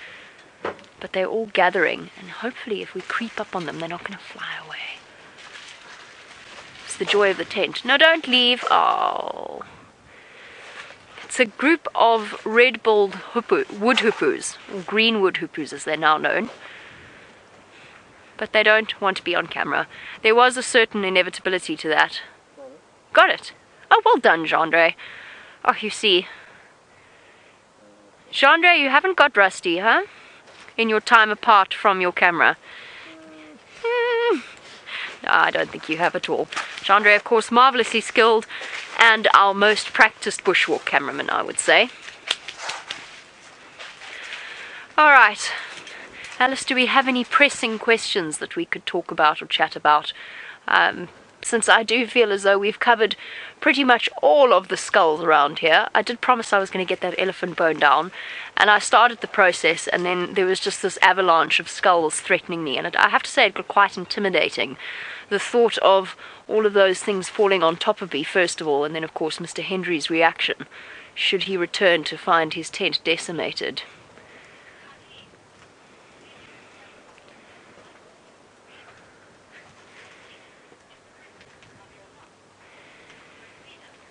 A: but they're all gathering, and hopefully if we creep up on them, they're not going to fly away. It's the joy of the tent. No, don't leave. Oh. It's a group of red-billed wood hippos, or green wood hippos as they're now known. But they don't want to be on camera. There was a certain inevitability to that. Got it. Oh, well done, Chandra. Oh, you see. Chandra, you haven't got rusty, huh? In your time apart from your camera. No, I don't think you have at all. Chandra, of course, marvellously skilled and our most practiced bushwalk cameraman, I would say. All right. Alice, do we have any pressing questions that we could talk about or chat about? Since I do feel as though we've covered pretty much all of the skulls around here. I did promise I was going to get that elephant bone down, and I started the process, and then there was just this avalanche of skulls threatening me, and I have to say it got quite intimidating. The thought of all of those things falling on top of me, first of all, and then of course Mr. Hendry's reaction, should he return to find his tent decimated.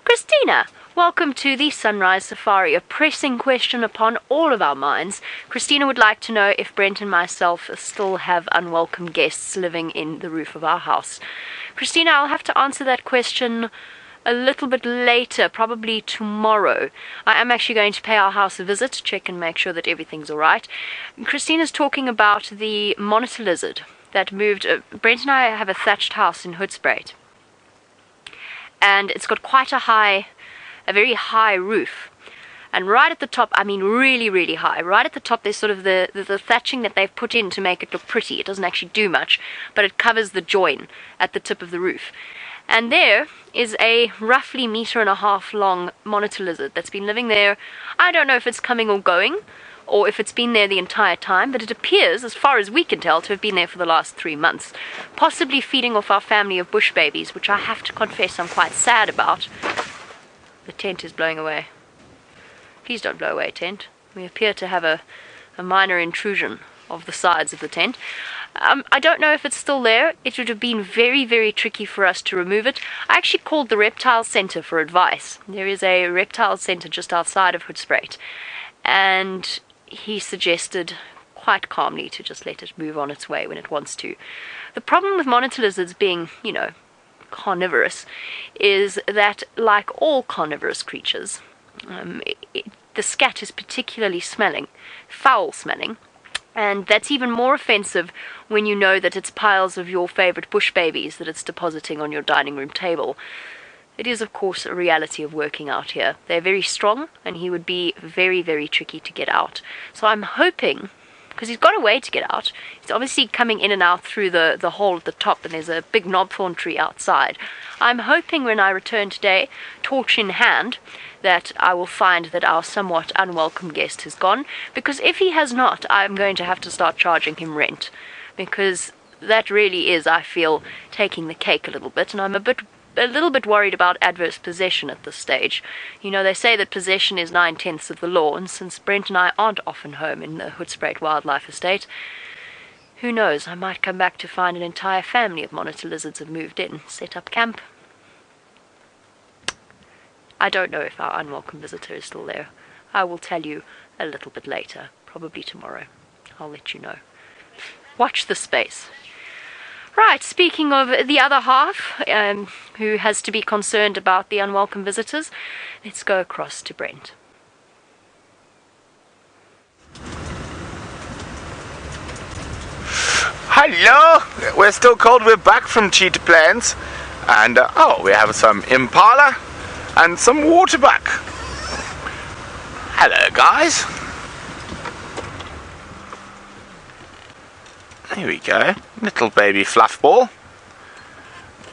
A: Christina, welcome to the Sunrise Safari. A pressing question upon all of our minds. Christina would like to know if Brent and myself still have unwelcome guests living in the roof of our house. Christina, I'll have to answer that question a little bit later, probably tomorrow. I am actually going to pay our house a visit to check and make sure that everything's all right. Christina's talking about the monitor lizard that moved. Brent and I have a thatched house in Hoedspruit, and it's got quite a very high roof. And right at the top, I mean really, really high, right at the top there's sort of the thatching that they've put in to make it look pretty. It doesn't actually do much, but it covers the join at the tip of the roof. And there is a roughly 1.5 meter long monitor lizard that's been living there. I don't know if it's coming or going, or if it's been there the entire time, but it appears, as far as we can tell, to have been there for the last 3 months, possibly feeding off our family of bush babies, which I have to confess I'm quite sad about. The tent is blowing away. Please don't blow away, tent. We appear to have a minor intrusion of the sides of the tent. I don't know if it's still there. It would have been very, very tricky for us to remove it. I actually called the reptile centre for advice. There is a reptile centre just outside of Hoedspruit, and he suggested quite calmly to just let it move on its way when it wants to. The problem with monitor lizards being, you know, carnivorous is that, like all carnivorous creatures, the scat is particularly foul smelling, and that's even more offensive when you know that it's piles of your favourite bush babies that it's depositing on your dining room table. It is, of course, a reality of working out here. They're very strong, and he would be very, very tricky to get out. So I'm hoping, because he's got a way to get out, he's obviously coming in and out through the hole at the top, and there's a big knobthorn tree outside. I'm hoping when I return today, torch in hand, that I will find that our somewhat unwelcome guest has gone, because if he has not, I'm going to have to start charging him rent, because that really is, I feel, taking the cake a little bit, and I'm a little bit worried about adverse possession at this stage. You know, they say that possession is 9/10 of the law, and since Brent and I aren't often home in the Hoedspruit Wildlife Estate, who knows, I might come back to find an entire family of monitor lizards have moved in, set up camp. I don't know if our unwelcome visitor is still there. I will tell you a little bit later, probably tomorrow. I'll let you know. Watch the space. Right, speaking of the other half, who has to be concerned about the unwelcome visitors, let's go across to Brent.
B: Hello! We're still cold. We're back from Cheetah Plains, and we have some impala and some waterbuck. Hello, guys. There we go, little baby fluff ball.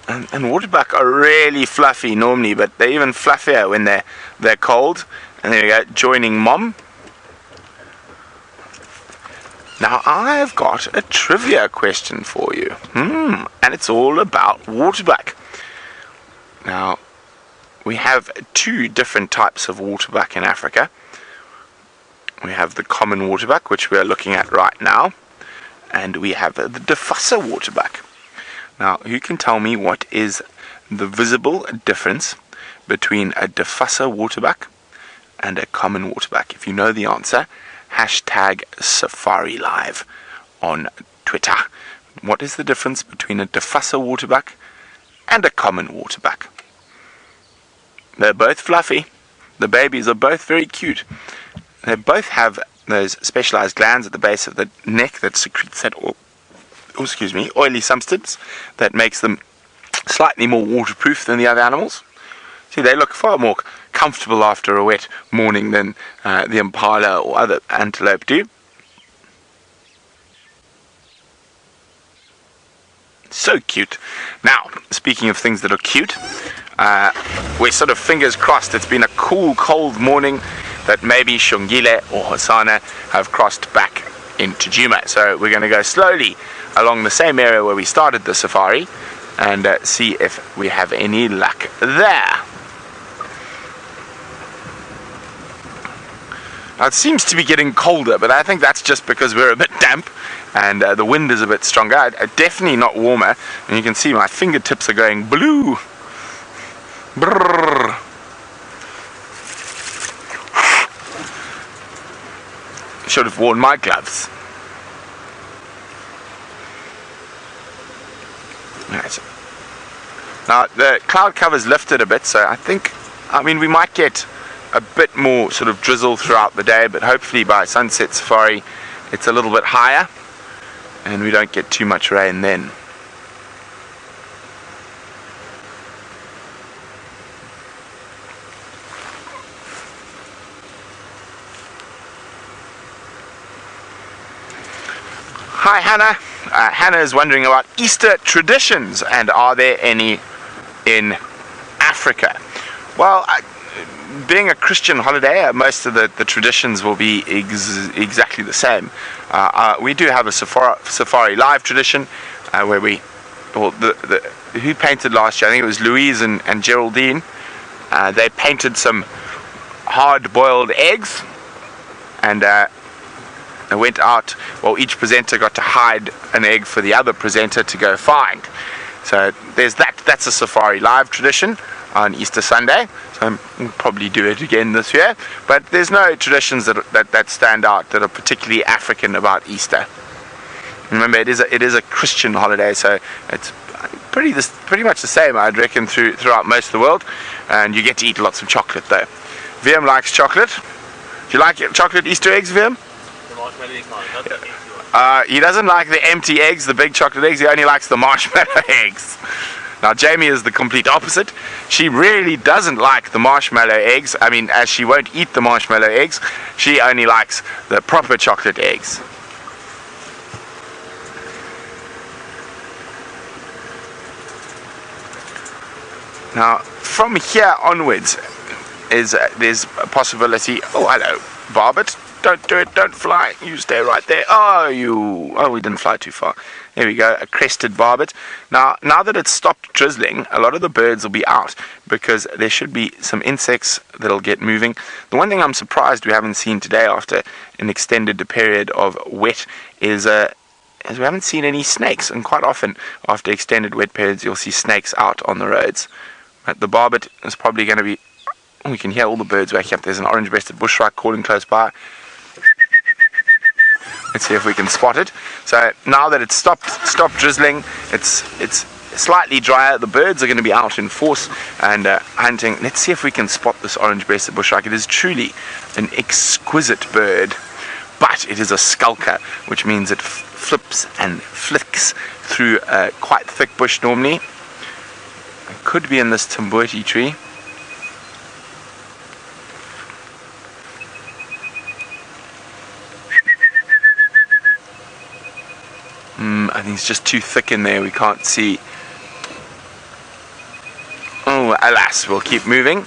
B: And waterbuck are really fluffy normally, but they're even fluffier when they're cold. And there we go, joining mom. Now I've got a trivia question for you, and it's all about waterbuck. Now, we have two different types of waterbuck in Africa. We have the common waterbuck, which we are looking at right now, and we have the Arathusa waterbuck. Now, who can tell me what is the visible difference between a Arathusa waterbuck and a common waterbuck? If you know the answer, hashtag Safari Live on Twitter. What is the difference between a Arathusa waterbuck and a common waterbuck? They're both fluffy. The babies are both very cute. They both have those specialized glands at the base of the neck that secretes that oily substance that makes them slightly more waterproof than the other animals. See, they look far more comfortable after a wet morning than the impala or other antelope do. So cute. Now, speaking of things that are cute, we're sort of fingers crossed. It's been a cool, cold morning that maybe Shungile or Hosana have crossed back into Djuma. So we're going to go slowly along the same area where we started the safari and see if we have any luck there. Now, it seems to be getting colder, but I think that's just because we're a bit damp and the wind is a bit stronger. Definitely not warmer, and you can see my fingertips are going blue. Brrr. Should have worn my gloves. Right. Now the cloud cover's lifted a bit, so I mean we might get a bit more sort of drizzle throughout the day, but hopefully by sunset safari it's a little bit higher and we don't get too much rain then. Hi Hannah. Hannah is wondering about Easter traditions and are there any in Africa? Well, being a Christian holiday, most of the traditions will be exactly the same. We do have a safari live tradition where who painted last year? I think it was Louise and Geraldine. They painted some hard-boiled eggs and they went out. Well, each presenter got to hide an egg for the other presenter to go find. So there's that. That's a safari live tradition on Easter Sunday. So we'll probably do it again this year. But there's no traditions that stand out that are particularly African about Easter. Remember, it is a Christian holiday, so it's pretty much the same, I'd reckon, throughout most of the world. And you get to eat lots of chocolate, though. Viam likes chocolate. Do you like chocolate Easter eggs, Viam? He doesn't like the empty eggs, the big chocolate eggs. He only likes the marshmallow eggs. Now Jamie is the complete opposite. She really doesn't like the marshmallow eggs. I mean, as she won't eat the marshmallow eggs, she only likes the proper chocolate eggs. Now, from here onwards, there's a possibility. Oh, hello, Barbet. Don't do it, don't fly. You stay right there. Oh, we didn't fly too far. There we go, a crested barbet. Now that it's stopped drizzling, a lot of the birds will be out because there should be some insects that'll get moving. The one thing I'm surprised we haven't seen today after an extended period of wet is we haven't seen any snakes. And quite often after extended wet periods, you'll see snakes out on the roads. But the barbet is probably going to be... We can hear all the birds waking up. There's an orange-breasted bushrat calling close by. Let's see if we can spot it. So now that it's stopped drizzling, it's slightly drier. The birds are going to be out in force and hunting. Let's see if we can spot this orange-breasted bushrat. It is truly an exquisite bird, but it is a skulker, which means it flips and flicks through a quite thick bush normally. It could be in this Timbuti tree. I think it's just too thick in there, we can't see. Oh, alas, we'll keep moving.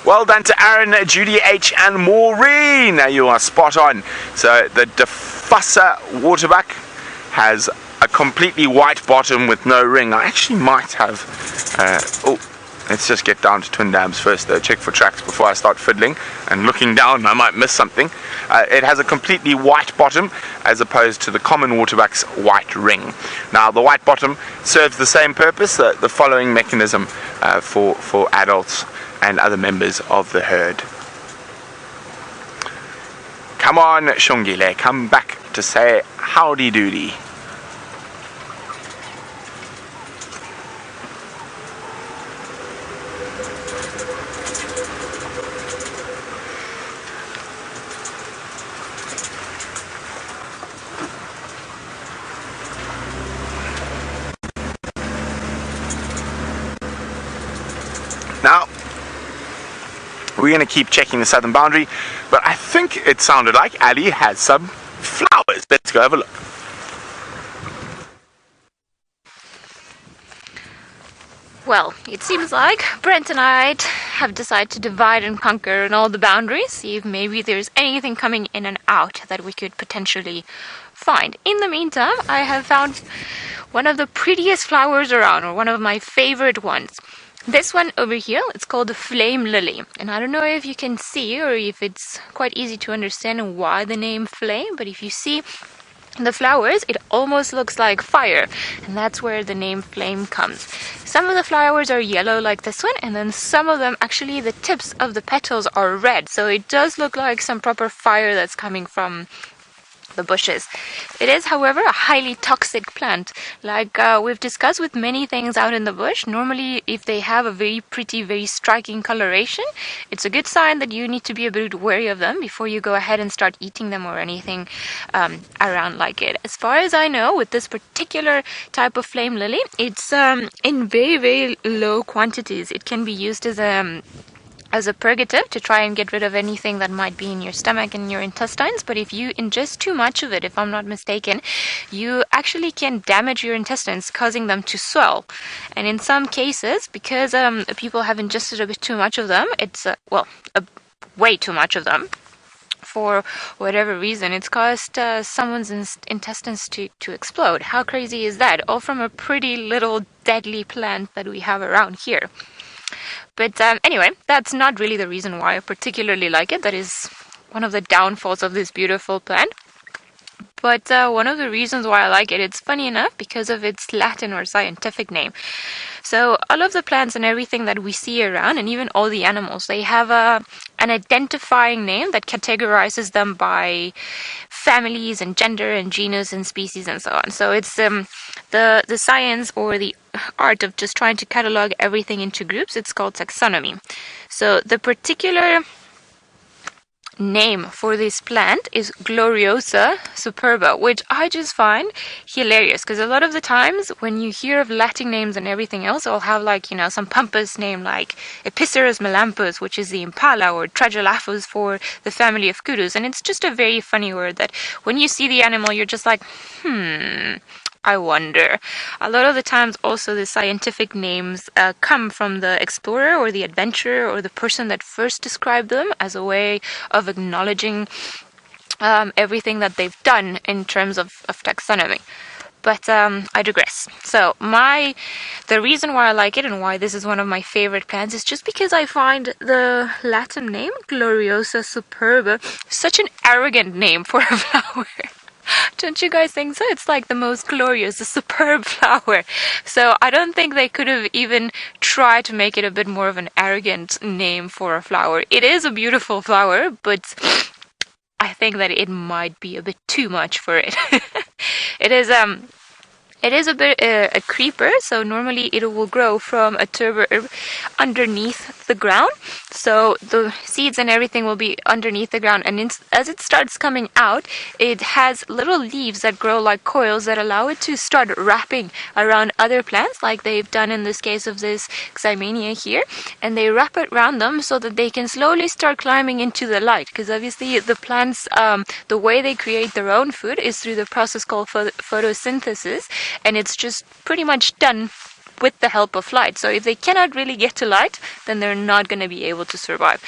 B: Well done to Aaron, Judy H, and Maureen. You are spot on. So the Diffuser Waterbuck has a completely white bottom with no ring. I actually might have... let's just get down to twin dams first though, check for tracks before I start fiddling, and looking down I might miss something. It has a completely white bottom as opposed to the common Waterbuck's white ring. Now the white bottom serves the same purpose, the following mechanism for adults and other members of the herd. Come on Shongile, come back to say howdy doody. Now, we're going to keep checking the southern boundary, but I think it sounded like Ali has some flowers. Let's go have a look.
C: Well, it seems like Brent and I have decided to divide and conquer on all the boundaries, see if maybe there's anything coming in and out that we could potentially find. In the meantime, I have found one of the prettiest flowers around, or one of my favorite ones. This one over here, it's called the flame lily, and I don't know if you can see or if it's quite easy to understand why the name flame, but if you see the flowers, it almost looks like fire, and that's where the name flame comes. Some of the flowers are yellow like this one, and then some of them, actually the tips of the petals are red, so it does look like some proper fire that's coming from the bushes. It is, however, a highly toxic plant. Like we've discussed with many things out in the bush, normally if they have a very pretty, very striking coloration, it's a good sign that you need to be a bit wary of them before you go ahead and start eating them or anything around like it. As far as I know, with this particular type of flame lily, it's in very, very low quantities. It can be used as a purgative to try and get rid of anything that might be in your stomach and your intestines, but if you ingest too much of it, if I'm not mistaken, you actually can damage your intestines, causing them to swell. And in some cases, because people have ingested a bit too much of them, it's way too much of them, for whatever reason, it's caused someone's intestines to explode. How crazy is that? All from a pretty little deadly plant that we have around here. But anyway, that's not really the reason why I particularly like it. That is one of the downfalls of this beautiful plant. But one of the reasons why I like it, it's funny enough, because of its Latin or scientific name. So all of the plants and everything that we see around, and even all the animals, they have an identifying name that categorizes them by families and gender and genus and species and so on. So it's the science or the art of just trying to catalog everything into groups. It's called taxonomy. So the particular name for this plant is Gloriosa superba, which I just find hilarious, because a lot of the times when you hear of Latin names and everything else, it'll have like, you know, some pompous name like Epicerus melampus, which is the impala, or Tragelaphus for the family of kudus, and it's just a very funny word that when you see the animal you're just like, I wonder. A lot of the times also the scientific names come from the explorer or the adventurer or the person that first described them, as a way of acknowledging everything that they've done in terms of taxonomy. But I digress. So the reason why I like it and why this is one of my favorite plants is just because I find the Latin name, Gloriosa superba, such an arrogant name for a flower. Don't you guys think so? It's like the most glorious, the superb flower. So I don't think they could have even tried to make it a bit more of an arrogant name for a flower. It is a beautiful flower, but I think that it might be a bit too much for it. It is a bit a creeper, so normally it will grow from a tuber underneath the ground. So the seeds and everything will be underneath the ground, and as it starts coming out, it has little leaves that grow like coils that allow it to start wrapping around other plants, like they've done in this case of this Xymenia here, and they wrap it around them so that they can slowly start climbing into the light, because obviously the plants, the way they create their own food is through the process called photosynthesis, and it's just pretty much done with the help of light. So if they cannot really get to light, then they're not going to be able to survive.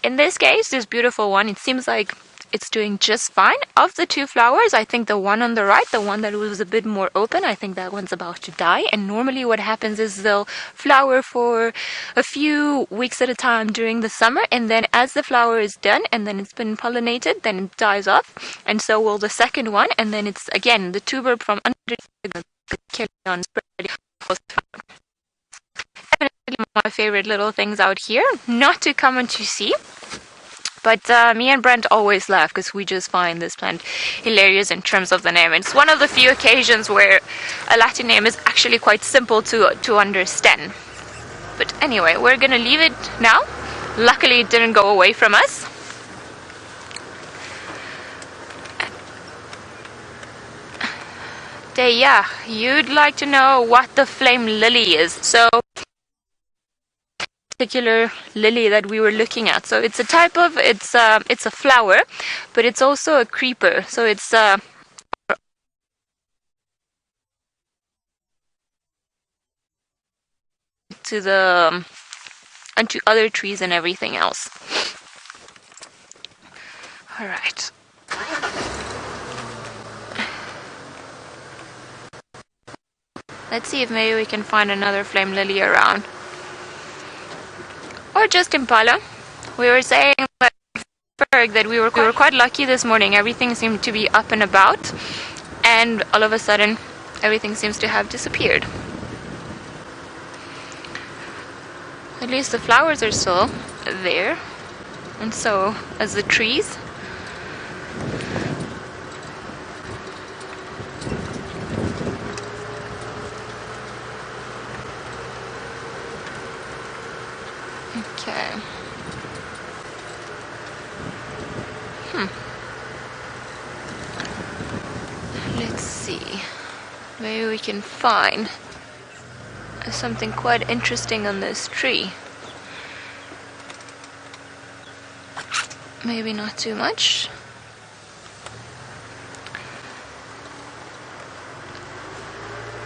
C: In this case, this beautiful one, it seems like it's doing just fine. Of the two flowers, I think the one on the right, the one that was a bit more open, I think that one's about to die. And normally what happens is they'll flower for a few weeks at a time during the summer, and then as the flower is done and then it's been pollinated, then it dies off, and so will the second one, and then it's again the tuber from under the carry on spreading. Definitely my favorite little things out here, not too common to see. But me and Brent always laugh because we just find this plant hilarious in terms of the name. It's one of the few occasions where a Latin name is actually quite simple to understand. But anyway, we're going to leave it now. Luckily, it didn't go away from us. Yeah, you'd like to know what the flame lily is. So particular lily that we were looking at. So it's a type of, it's a flower, but it's also a creeper. So it's to the and to other trees and everything else. All right. Let's see if maybe we can find another flame lily around. Or just impala. We were saying that we were quite lucky this morning. Everything seemed to be up and about, and all of a sudden everything seems to have disappeared. At least the flowers are still there, and so as the trees. Okay. Let's see. Maybe we can find something quite interesting on this tree. Maybe not too much.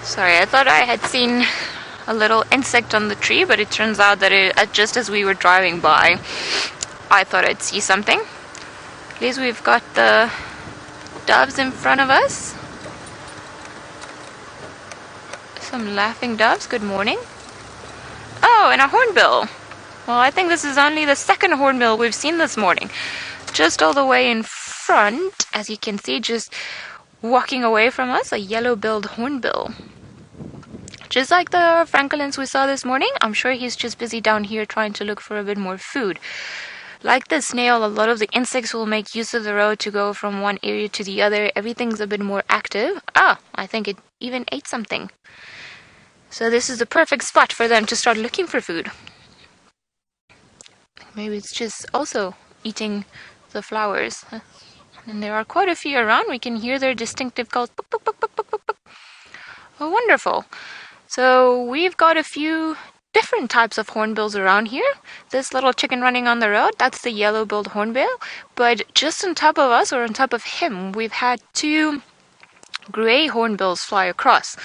C: Sorry, I thought I had seen a little insect on the tree, but it turns out that just as we were driving by, I thought I'd see something. At least we've got the doves in front of us. Some laughing doves. Good morning. Oh, and a hornbill. Well, I think this is only the second hornbill we've seen this morning. Just all the way in front, as you can see, just walking away from us, a yellow-billed hornbill. Just like the francolins we saw this morning, I'm sure he's just busy down here trying to look for a bit more food. Like the snail, a lot of the insects will make use of the road to go from one area to the other. Everything's a bit more active. Ah, I think it even ate something. So this is the perfect spot for them to start looking for food. Maybe it's just also eating the flowers. And there are quite a few around. We can hear their distinctive calls. Oh, wonderful. So we've got a few different types of hornbills around here. This little chicken running on the road, that's the yellow-billed hornbill. But just on top of us, or on top of him, we've had two gray hornbills fly across.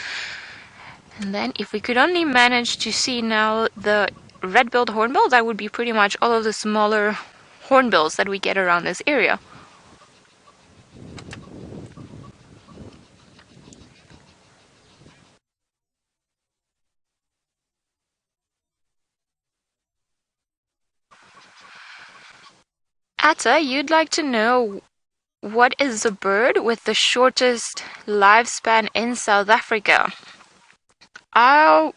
C: And then if we could only manage to see now the red-billed hornbill, that would be pretty much all of the smaller hornbills that we get around this area. Atta, you'd like to know what is the bird with the shortest lifespan in South Africa? I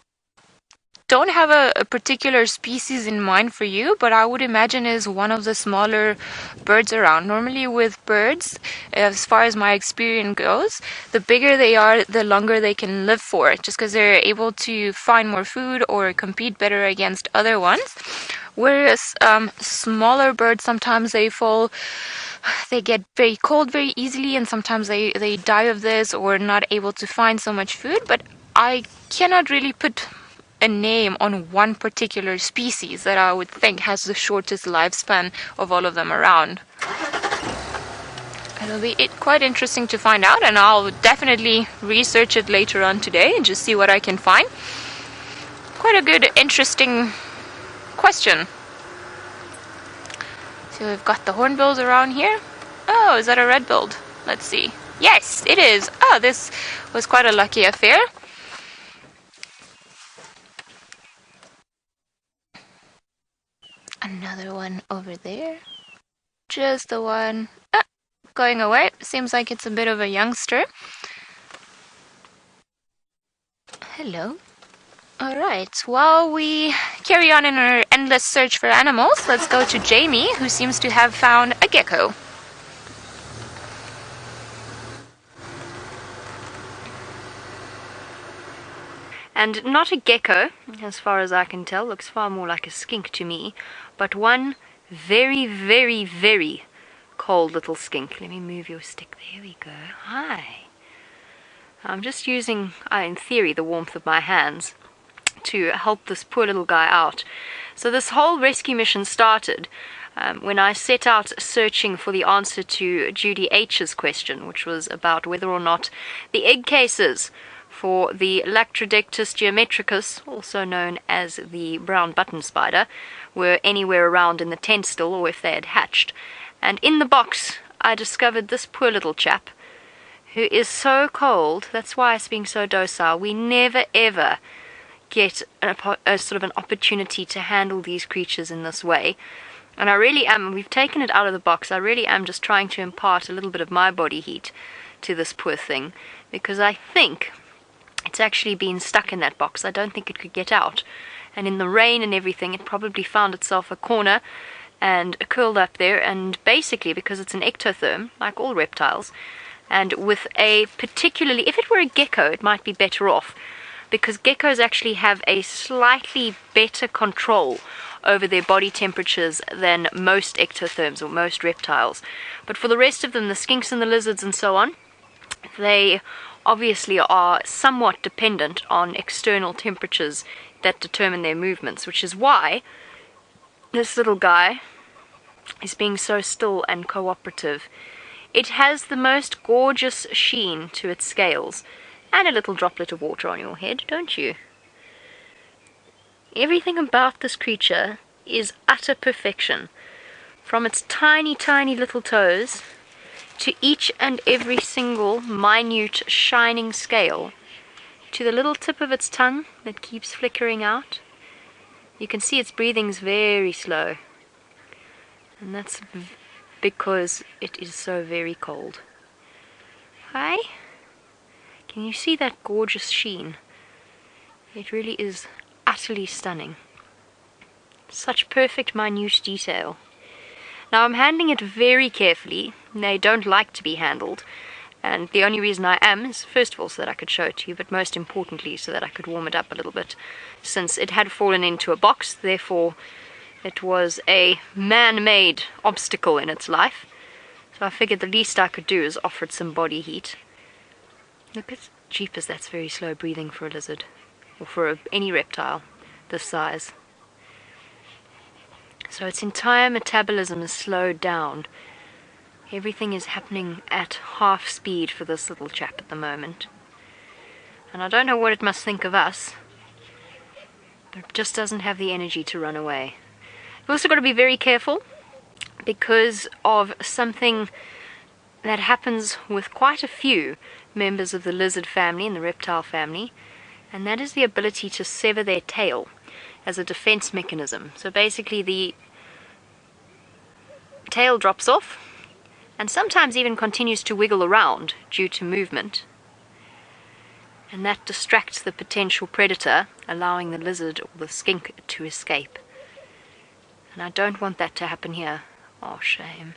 C: don't have a particular species in mind for you, but I would imagine is one of the smaller birds around. Normally with birds, as far as my experience goes, the bigger they are, the longer they can live for, just because they're able to find more food or compete better against other ones. Whereas smaller birds, sometimes they get very cold very easily, and sometimes they die of this or not able to find so much food. But I cannot really put a name on one particular species that I would think has the shortest lifespan of all of them around. It'll be quite interesting to find out, and I'll definitely research it later on today and just see what I can find. quite a good, interesting question. So we've got the hornbills around here. Oh, is that a red-billed? Let's see. Yes, it is. Oh, this was quite a lucky affair. Another one over there. Just the one. Ah, going away. Seems like it's a bit of a youngster. Hello. Alright, while we carry on in our endless search for animals, let's go to Jamie, who seems to have found a gecko.
A: And not a gecko, as far as I can tell. Looks far more like a skink to me. But one very, very, very cold little skink. Let me move your stick. There we go. Hi. I'm just using, in theory, the warmth of my hands to help this poor little guy out. So this whole rescue mission started when I set out searching for the answer to Judy H's question, which was about whether or not the egg cases for the Lactrodectus geometricus, also known as the brown button spider, were anywhere around in the tent still, or if they had hatched. And in the box I discovered this poor little chap, who is so cold. That's why it's being so docile. We never ever get a sort of an opportunity to handle these creatures in this way. And I really am, we've taken it out of the box, I really am just trying to impart a little bit of my body heat to this poor thing, because I think it's actually been stuck in that box. I don't think it could get out. And in the rain and everything, it probably found itself a corner and curled up there, and basically, because it's an ectotherm, like all reptiles, and with a particularly, if it were a gecko, it might be better off, because geckos actually have a slightly better control over their body temperatures than most ectotherms or most reptiles. But for the rest of them, the skinks and the lizards and so on, they obviously are somewhat dependent on external temperatures that determine their movements, which is why this little guy is being so still and cooperative. It has the most gorgeous sheen to its scales, and a little droplet of water on your head, don't you? Everything about this creature is utter perfection, from its tiny, tiny little toes to each and every single minute shining scale, to the little tip of its tongue that keeps flickering out. You can see its breathing's very slow, and that's because it is so very cold. Hi? Can you see that gorgeous sheen? It really is utterly stunning. Such perfect minute detail. Now I'm handling it very carefully. They don't like to be handled, and the only reason I am is, first of all, so that I could show it to you, but most importantly so that I could warm it up a little bit, since it had fallen into a box. Therefore it was a man-made obstacle in its life, so I figured the least I could do is offer it some body heat. Look at jeepers, that's very slow breathing for a lizard, or for any reptile this size. So its entire metabolism is slowed down. Everything is happening at half speed for this little chap at the moment. And I don't know what it must think of us, but it just doesn't have the energy to run away. We've also got to be very careful because of something that happens with quite a few members of the lizard family and the reptile family, and that is the ability to sever their tail as a defense mechanism. So basically the tail drops off and sometimes even continues to wiggle around due to movement, and that distracts the potential predator, allowing the lizard or the skink to escape. And I don't want that to happen here. Oh, shame.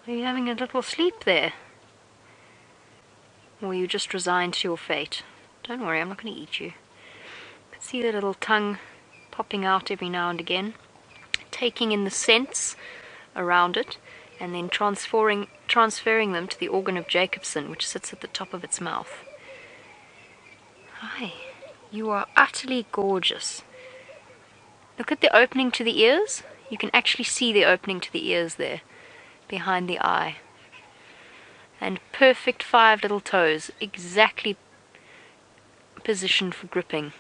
A: Are you having a little sleep there? Or are you just resigned to your fate? Don't worry, I'm not going to eat you. You can see the little tongue popping out every now and again, taking in the scents around it, and then transferring them to the organ of Jacobson, which sits at the top of its mouth. Hi, you are utterly gorgeous. Look at the opening to the ears. You can actually see the opening to the ears there, behind the eye. And perfect 5 little toes, exactly positioned for gripping.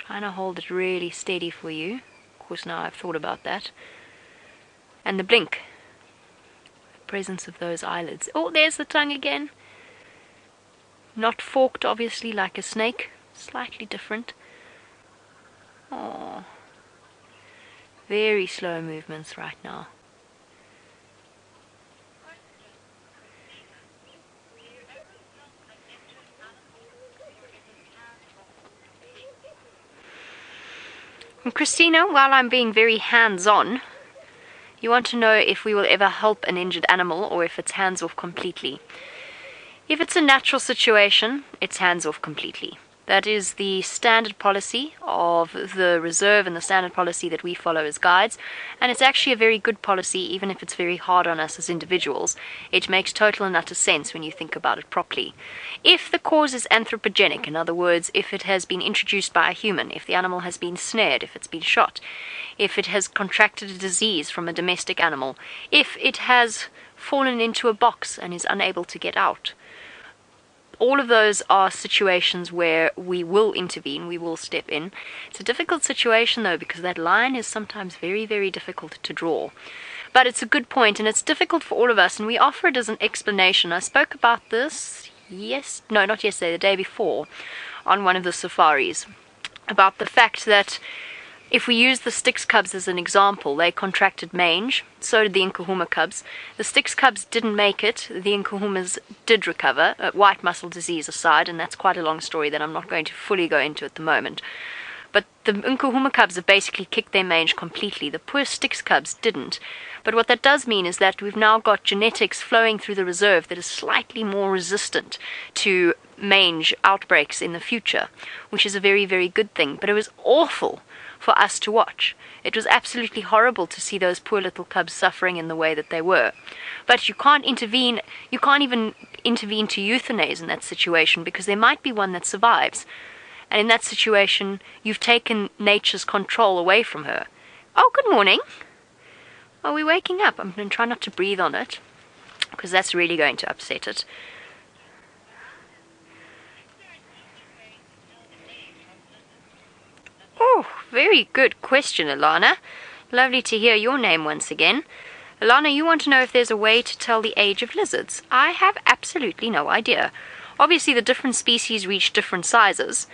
A: Trying to hold it really steady for you. Of course, now I've thought about that. And the blink. The presence of those eyelids. Oh, there's the tongue again. Not forked, obviously, like a snake. Slightly different. Oh, very slow movements right now. And Christina, while I'm being very hands-on, you want to know if we will ever help an injured animal or if it's hands-off completely. If it's a natural situation, it's hands-off completely. That is the standard policy of the reserve and the standard policy that we follow as guides. And it's actually a very good policy, even if it's very hard on us as individuals. It makes total and utter sense when you think about it properly. If the cause is anthropogenic, in other words, if it has been introduced by a human, if the animal has been snared, if it's been shot, if it has contracted a disease from a domestic animal, if it has fallen into a box and is unable to get out, all of those are situations where we will intervene, we will step in. It's a difficult situation though, because that line is sometimes very, very difficult to draw. But it's a good point, and it's difficult for all of us, and we offer it as an explanation. I spoke about this, not yesterday, the day before, on one of the safaris, about the fact that if we use the Styx cubs as an example, they contracted mange, so did the Nkuhuma cubs. The Styx cubs didn't make it, the Nkuhumas did recover, white muscle disease aside, and that's quite a long story that I'm not going to fully go into at the moment. But the Nkuhuma cubs have basically kicked their mange completely. The poor Styx cubs didn't. But what that does mean is that we've now got genetics flowing through the reserve that is slightly more resistant to mange outbreaks in the future, which is a very, very good thing. But it was awful for us to watch. It was absolutely horrible to see those poor little cubs suffering in the way that they were. But you can't intervene, you can't even intervene to euthanize in that situation, because there might be one that survives. And in that situation, you've taken nature's control away from her. Oh, good morning. Are we waking up? I'm going to try not to breathe on it, because that's really going to upset it. Oh, very good question, Alana. Lovely to hear your name once again. Alana, you want to know if there's a way to tell the age of lizards. I have absolutely no idea. Obviously, the different species reach different sizes,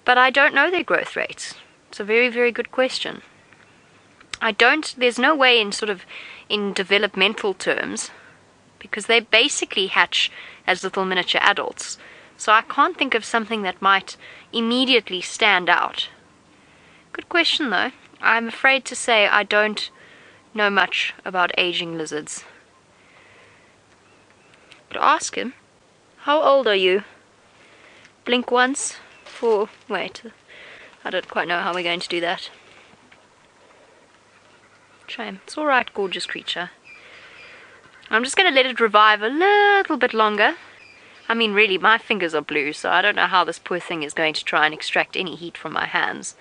A: but I don't know their growth rates. It's a very, very good question. There's no way in developmental terms, because they basically hatch as little miniature adults. So I can't think of something that might immediately stand out. Good question though. I'm afraid to say I don't know much about aging lizards. But ask him. How old are you? Blink once for... wait. I don't quite know how we're going to do that. Shame. It's alright, gorgeous creature. I'm just going to let it revive a little bit longer. I mean, really, my fingers are blue, so I don't know how this poor thing is going to try and extract any heat from my hands.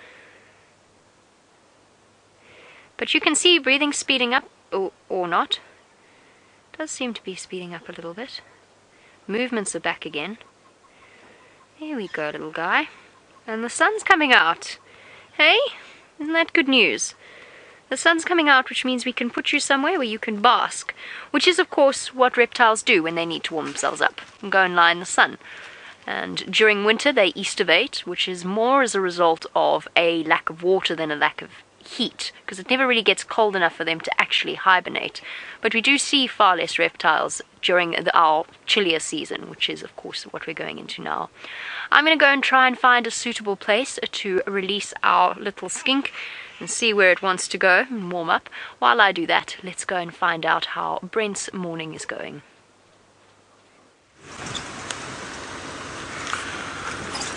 A: But you can see breathing speeding up, or not. It does seem to be speeding up a little bit. Movements are back again. There we go, little guy. And the sun's coming out. Hey? Isn't that good news? The sun's coming out, which means we can put you somewhere where you can bask, which is, of course, what reptiles do when they need to warm themselves up and go and lie in the sun. And during winter, they eastervate, which is more as a result of a lack of water than a lack of heat, because it never really gets cold enough for them to actually hibernate. But we do see far less reptiles during our chillier season, which is, of course, what we're going into now. I'm going to go and try and find a suitable place to release our little skink and see where it wants to go and warm up. While I do that, let's go and find out how Brent's morning is going.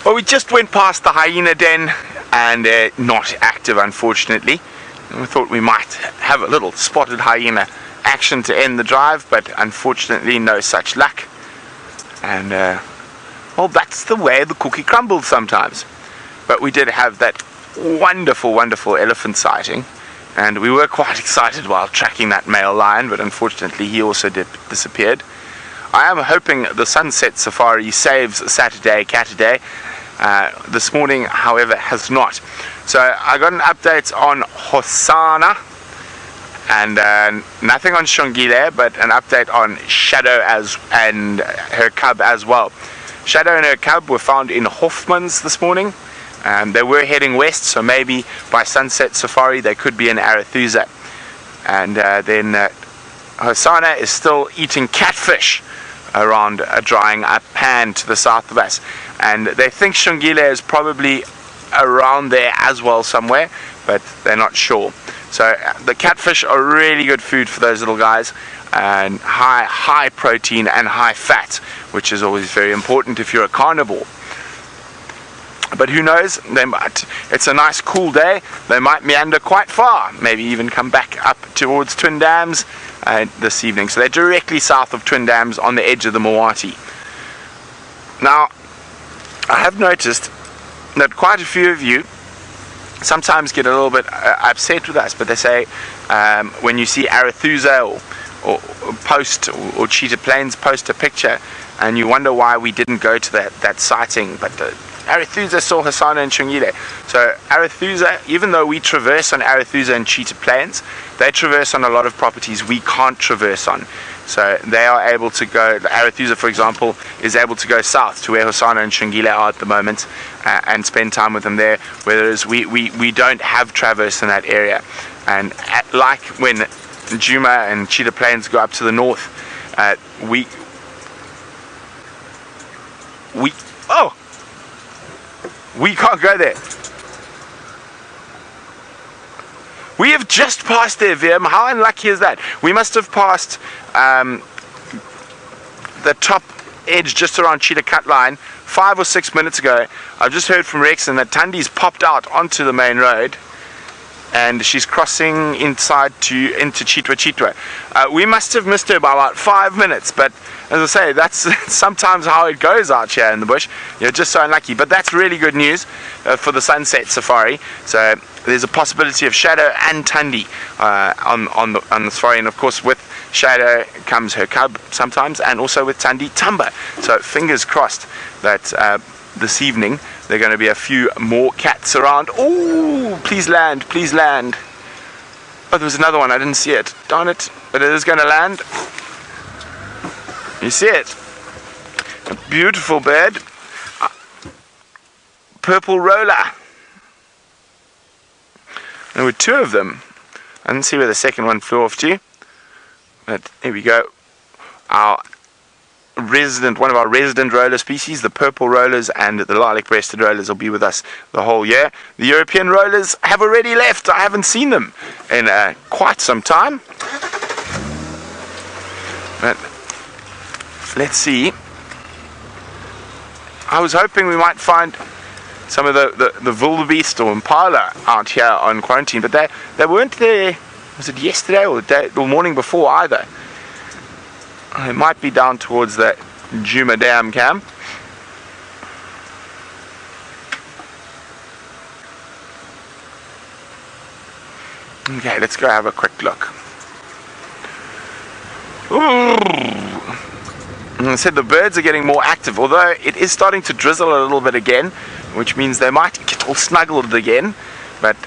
B: Well, we just went past the hyena den, and not active, unfortunately. And we thought we might have a little spotted hyena action to end the drive, but unfortunately no such luck. And well, that's the way the cookie crumbles sometimes. But we did have that wonderful, wonderful elephant sighting, and we were quite excited while tracking that male lion, but unfortunately he also disappeared. I am hoping the Sunset Safari saves Saturday Cataday, This morning, however, has not. So I got an update on Hosana, and nothing on Shongile, but an update on Shadow and her cub as well. Shadow and her cub were found in Hoffman's this morning. They were heading west, so maybe by sunset safari they could be in Arathusa. And then Hosana is still eating catfish around a drying up pan to the south of us. And they think Shongile is probably around there as well somewhere, but they're not sure. So the catfish are really good food for those little guys, and high protein and high fat, which is always very important if you're a carnivore. But who knows, they might. It's a nice cool day, they might meander quite far, maybe even come back up towards Twin Dams this evening. So they're directly south of Twin Dams on the edge of the Mawati. Now, I have noticed that quite a few of you sometimes get a little bit upset with us, but they say when you see Arathusa or Cheetah Plains post a picture, and you wonder why we didn't go to that sighting, but Arathusa saw Hosana and Shongile. So Arathusa, even though we traverse on Arathusa and Cheetah Plains, they traverse on a lot of properties we can't traverse on. So they are able to go, Arathusa for example is able to go south to where Hosana and Shongile are at the moment and spend time with them there, whereas we don't have traverse in that area. And like when Djuma and Cheetah Plains go up to the north, we can't go there. We have just passed there, Virm. How unlucky is that? We must have passed the top edge just around Cheetah Cut Line 5 or 6 minutes ago. I've just heard from Rexon that Tundi's popped out onto the main road, and she's crossing into Chitwa. We must have missed her by about 5 minutes, but as I say, that's sometimes how it goes out here in the bush. You're just so unlucky. But that's really good news for the sunset safari. So there's a possibility of Shadow and Tundi on the safari, and of course with Shadow comes her cub sometimes, and also with Tundi, Tumba. So fingers crossed that this evening there are going to be a few more cats around. Oh, please land, please land. Oh, there was another one, I didn't see it. Darn it, but it is going to land. You see it? A beautiful bird. Purple roller. There were 2 of them. I didn't see where the second one flew off to. But here we go. One of our resident roller species, the purple rollers and the lilac-breasted rollers, will be with us the whole year. The European rollers have already left. I haven't seen them in quite some time. But let's see. I was hoping we might find some of the Wildebeest or Impala out here on quarantine, but they weren't there. Was it yesterday or the morning before either? It might be down towards the Djuma Dam camp. Okay, let's go have a quick look. Ooh. I said the birds are getting more active, although it is starting to drizzle a little bit again, which means they might get all snuggled again, but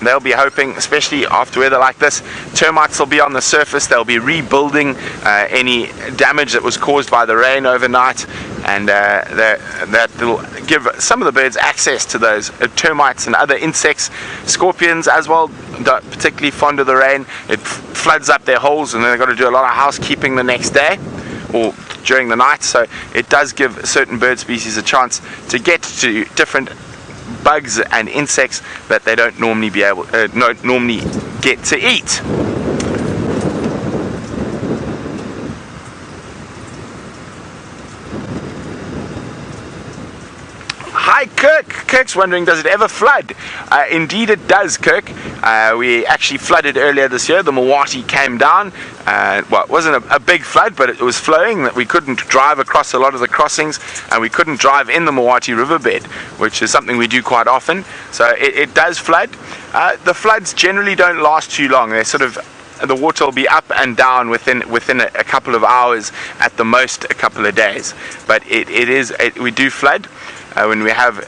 B: they'll be hoping, especially after weather like this, termites will be on the surface. They'll be rebuilding any damage that was caused by the rain overnight, and that will give some of the birds access to those termites and other insects. Scorpions as well, particularly fond of the rain. It floods up their holes, and then they've got to do a lot of housekeeping the next day or during the night, so it does give certain bird species a chance to get to different bugs and insects that they don't normally get to eat. Hi Kirk. Kirk's wondering, does it ever flood? Indeed it does, Kirk. We actually flooded earlier this year. The Mawati came down. Well, it wasn't a big flood, but it was flowing that we couldn't drive across a lot of the crossings, and we couldn't drive in the Mawati riverbed, which is something we do quite often. So it does flood. The floods generally don't last too long. They're sort of, the water will be up and down within a couple of hours, at the most a couple of days. But we do flood. when we have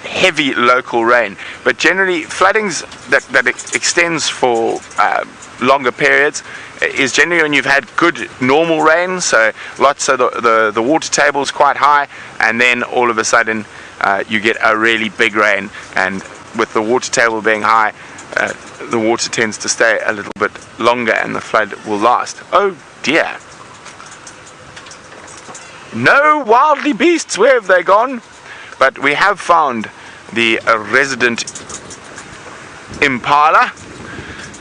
B: heavy local rain. But generally, floodings that extends for longer periods is generally when you've had good normal rain, so lots of the water table is quite high, and then all of a sudden you get a really big rain, and with the water table being high, the water tends to stay a little bit longer and the flood will last. Oh dear. No wildebeests, where have they gone? But we have found the resident impala,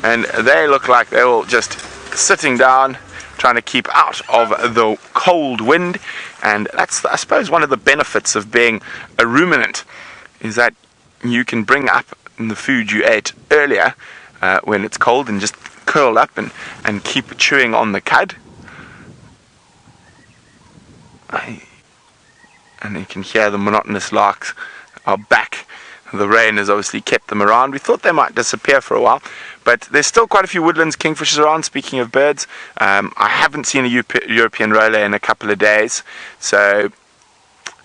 B: and they look like they're all just sitting down, trying to keep out of the cold wind. And that's, I suppose, one of the benefits of being a ruminant, is that you can bring up the food you ate earlier when it's cold and just curl up and keep chewing on the cud. And you can hear the monotonous larks are back. The rain has obviously kept them around. We thought they might disappear for a while, but there's still quite a few woodlands kingfishers around. Speaking of birds, I haven't seen a European roller in a couple of days, so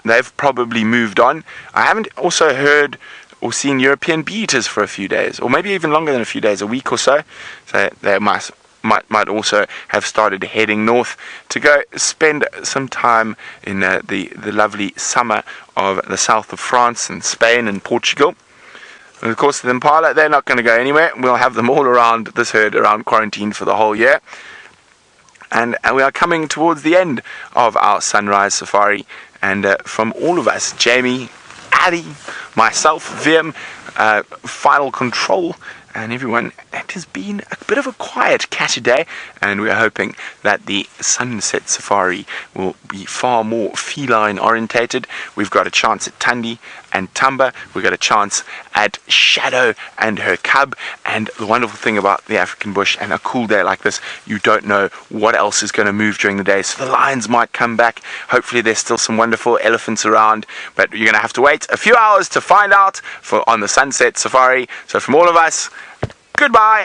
B: they've probably moved on. I haven't also heard or seen European bee-eaters for a few days, or maybe even longer than a few days, a week or so. So they might also have started heading north to go spend some time in the lovely summer of the south of France and Spain and Portugal. And of course the impala, they're not going to go anywhere. We'll have them all around, this herd around quarantine for the whole year. And we are coming towards the end of our sunrise safari, and from all of us, Jamie, Ali, myself, Vim, Final Control, and everyone, it has been a bit of a quiet catch day, and we're hoping that the sunset safari will be far more feline orientated. We've got a chance at Tundi and Tumba, we've got a chance at Shadow and her cub, and the wonderful thing about the African bush and a cool day like this, you don't know what else is going to move during the day. So the lions might come back, hopefully there's still some wonderful elephants around, but you're going to have to wait a few hours to find out on the sunset safari. So from all of us, goodbye